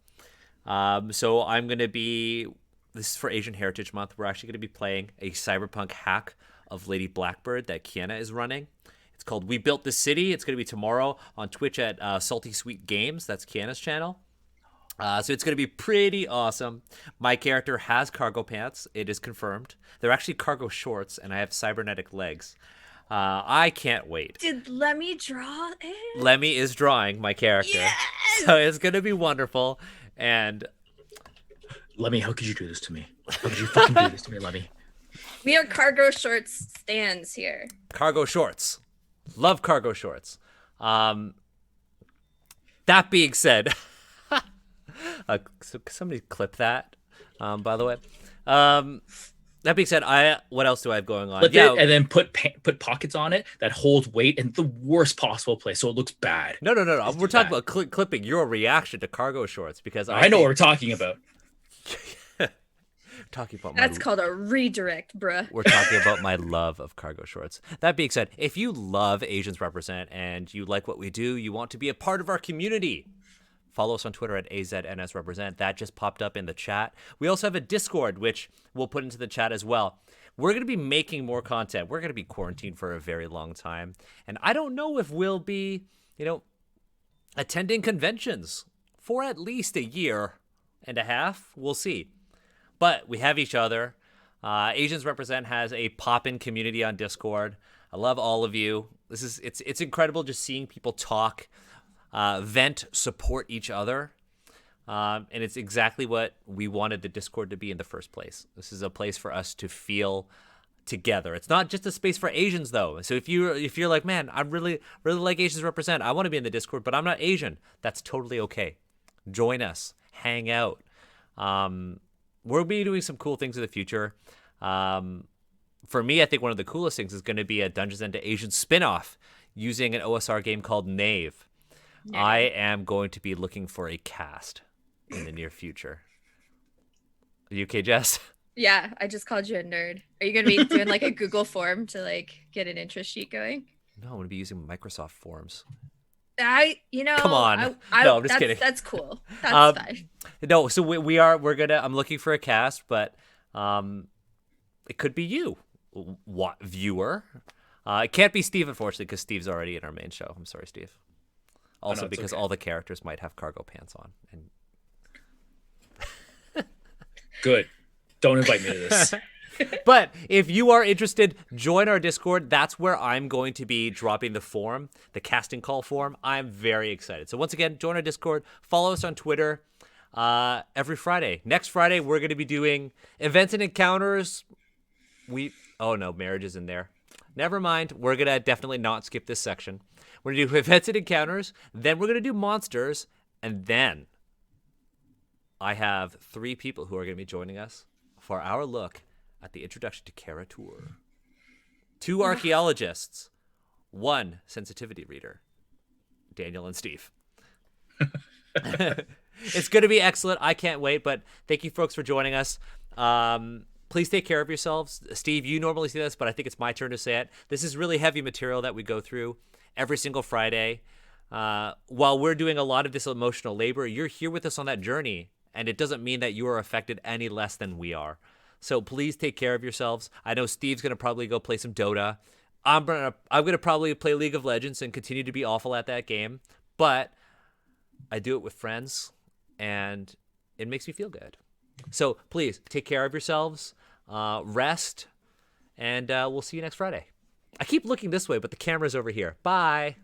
So I'm going to be, this is for Asian Heritage Month, we're actually going to be playing a cyberpunk hack of Lady Blackbird that Kiana is running. It's called We Built This City. It's going to be tomorrow on Twitch at Salty Sweet Games. That's Kiana's channel. So it's going to be pretty awesome. My character has cargo pants. It is confirmed. They're actually cargo shorts, and I have cybernetic legs. I can't wait. Did Lemmy draw it? Lemmy is drawing my character. Yes! So it's going to be wonderful. And Lemmy, how could you do this to me? How could you fucking do this to me, Lemmy? We are cargo shorts stands here. Cargo shorts. Love cargo shorts. That being said, so somebody clip that, by the way. That being said, what else do I have going on? But then, and then put pockets on it that hold weight in the worst possible place, so it looks bad. No. We're talking about clipping your reaction to cargo shorts because I know what we're talking about. Talking about That's called a redirect, bruh. We're talking about my love of cargo shorts. That being said, if you love Asians Represent and you like what we do, you want to be a part of our community, follow us on Twitter at AZNSRepresent. That just popped up in the chat. We also have a Discord, which we'll put into the chat as well. We're going to be making more content. We're going to be quarantined for a very long time. And I don't know if we'll be, attending conventions for at least a year and a half. We'll see. But we have each other. Asians Represent has a pop-in community on Discord. I love all of you. It's incredible just seeing people talk, vent, support each other. And it's exactly what we wanted the Discord to be in the first place. This is a place for us to feel together. It's not just a space for Asians, though. So if you're like, man, I really like Asians Represent, I want to be in the Discord, but I'm not Asian, that's totally okay. Join us, hang out. We'll be doing some cool things in the future. For me, I think one of the coolest things is going to be a Dungeons & Asian spinoff using an OSR game called Knave. Yeah. I am going to be looking for a cast in the near future. Are you okay, Jess? Yeah, I just called you a nerd. Are you gonna be doing like a Google form to like get an interest sheet going? No, I'm going to be using Microsoft Forms. Come on. No, I'm just kidding. That's cool. That's fine. No, so I'm looking for a cast, but it could be you, viewer. It can't be Steve, unfortunately, because Steve's already in our main show. I'm sorry, Steve. Also, because all the characters might have cargo pants on. And Good. Don't invite me to this. But if you are interested, join our Discord. That's where I'm going to be dropping the form, the casting call form. I'm very excited. So once again, join our Discord. Follow us on Twitter every Friday. Next Friday, we're going to be doing events and encounters. Oh no, marriage is in there. Never mind. We're going to definitely not skip this section. We're going to do events and encounters. Then we're going to do monsters. And then I have 3 people who are going to be joining us for our look at the introduction to Kara Tour. 2 archaeologists, 1 sensitivity reader, Daniel and Steve. It's going to be excellent. I can't wait, but thank you folks for joining us. Please take care of yourselves. Steve, you normally say this, but I think it's my turn to say it. This is really heavy material that we go through every single Friday. While we're doing a lot of this emotional labor, you're here with us on that journey, and it doesn't mean that you are affected any less than we are. So please take care of yourselves. I know Steve's going to probably go play some Dota. I'm gonna probably play League of Legends and continue to be awful at that game. But I do it with friends, and it makes me feel good. So please take care of yourselves, rest, and we'll see you next Friday. I keep looking this way, but the camera's over here. Bye.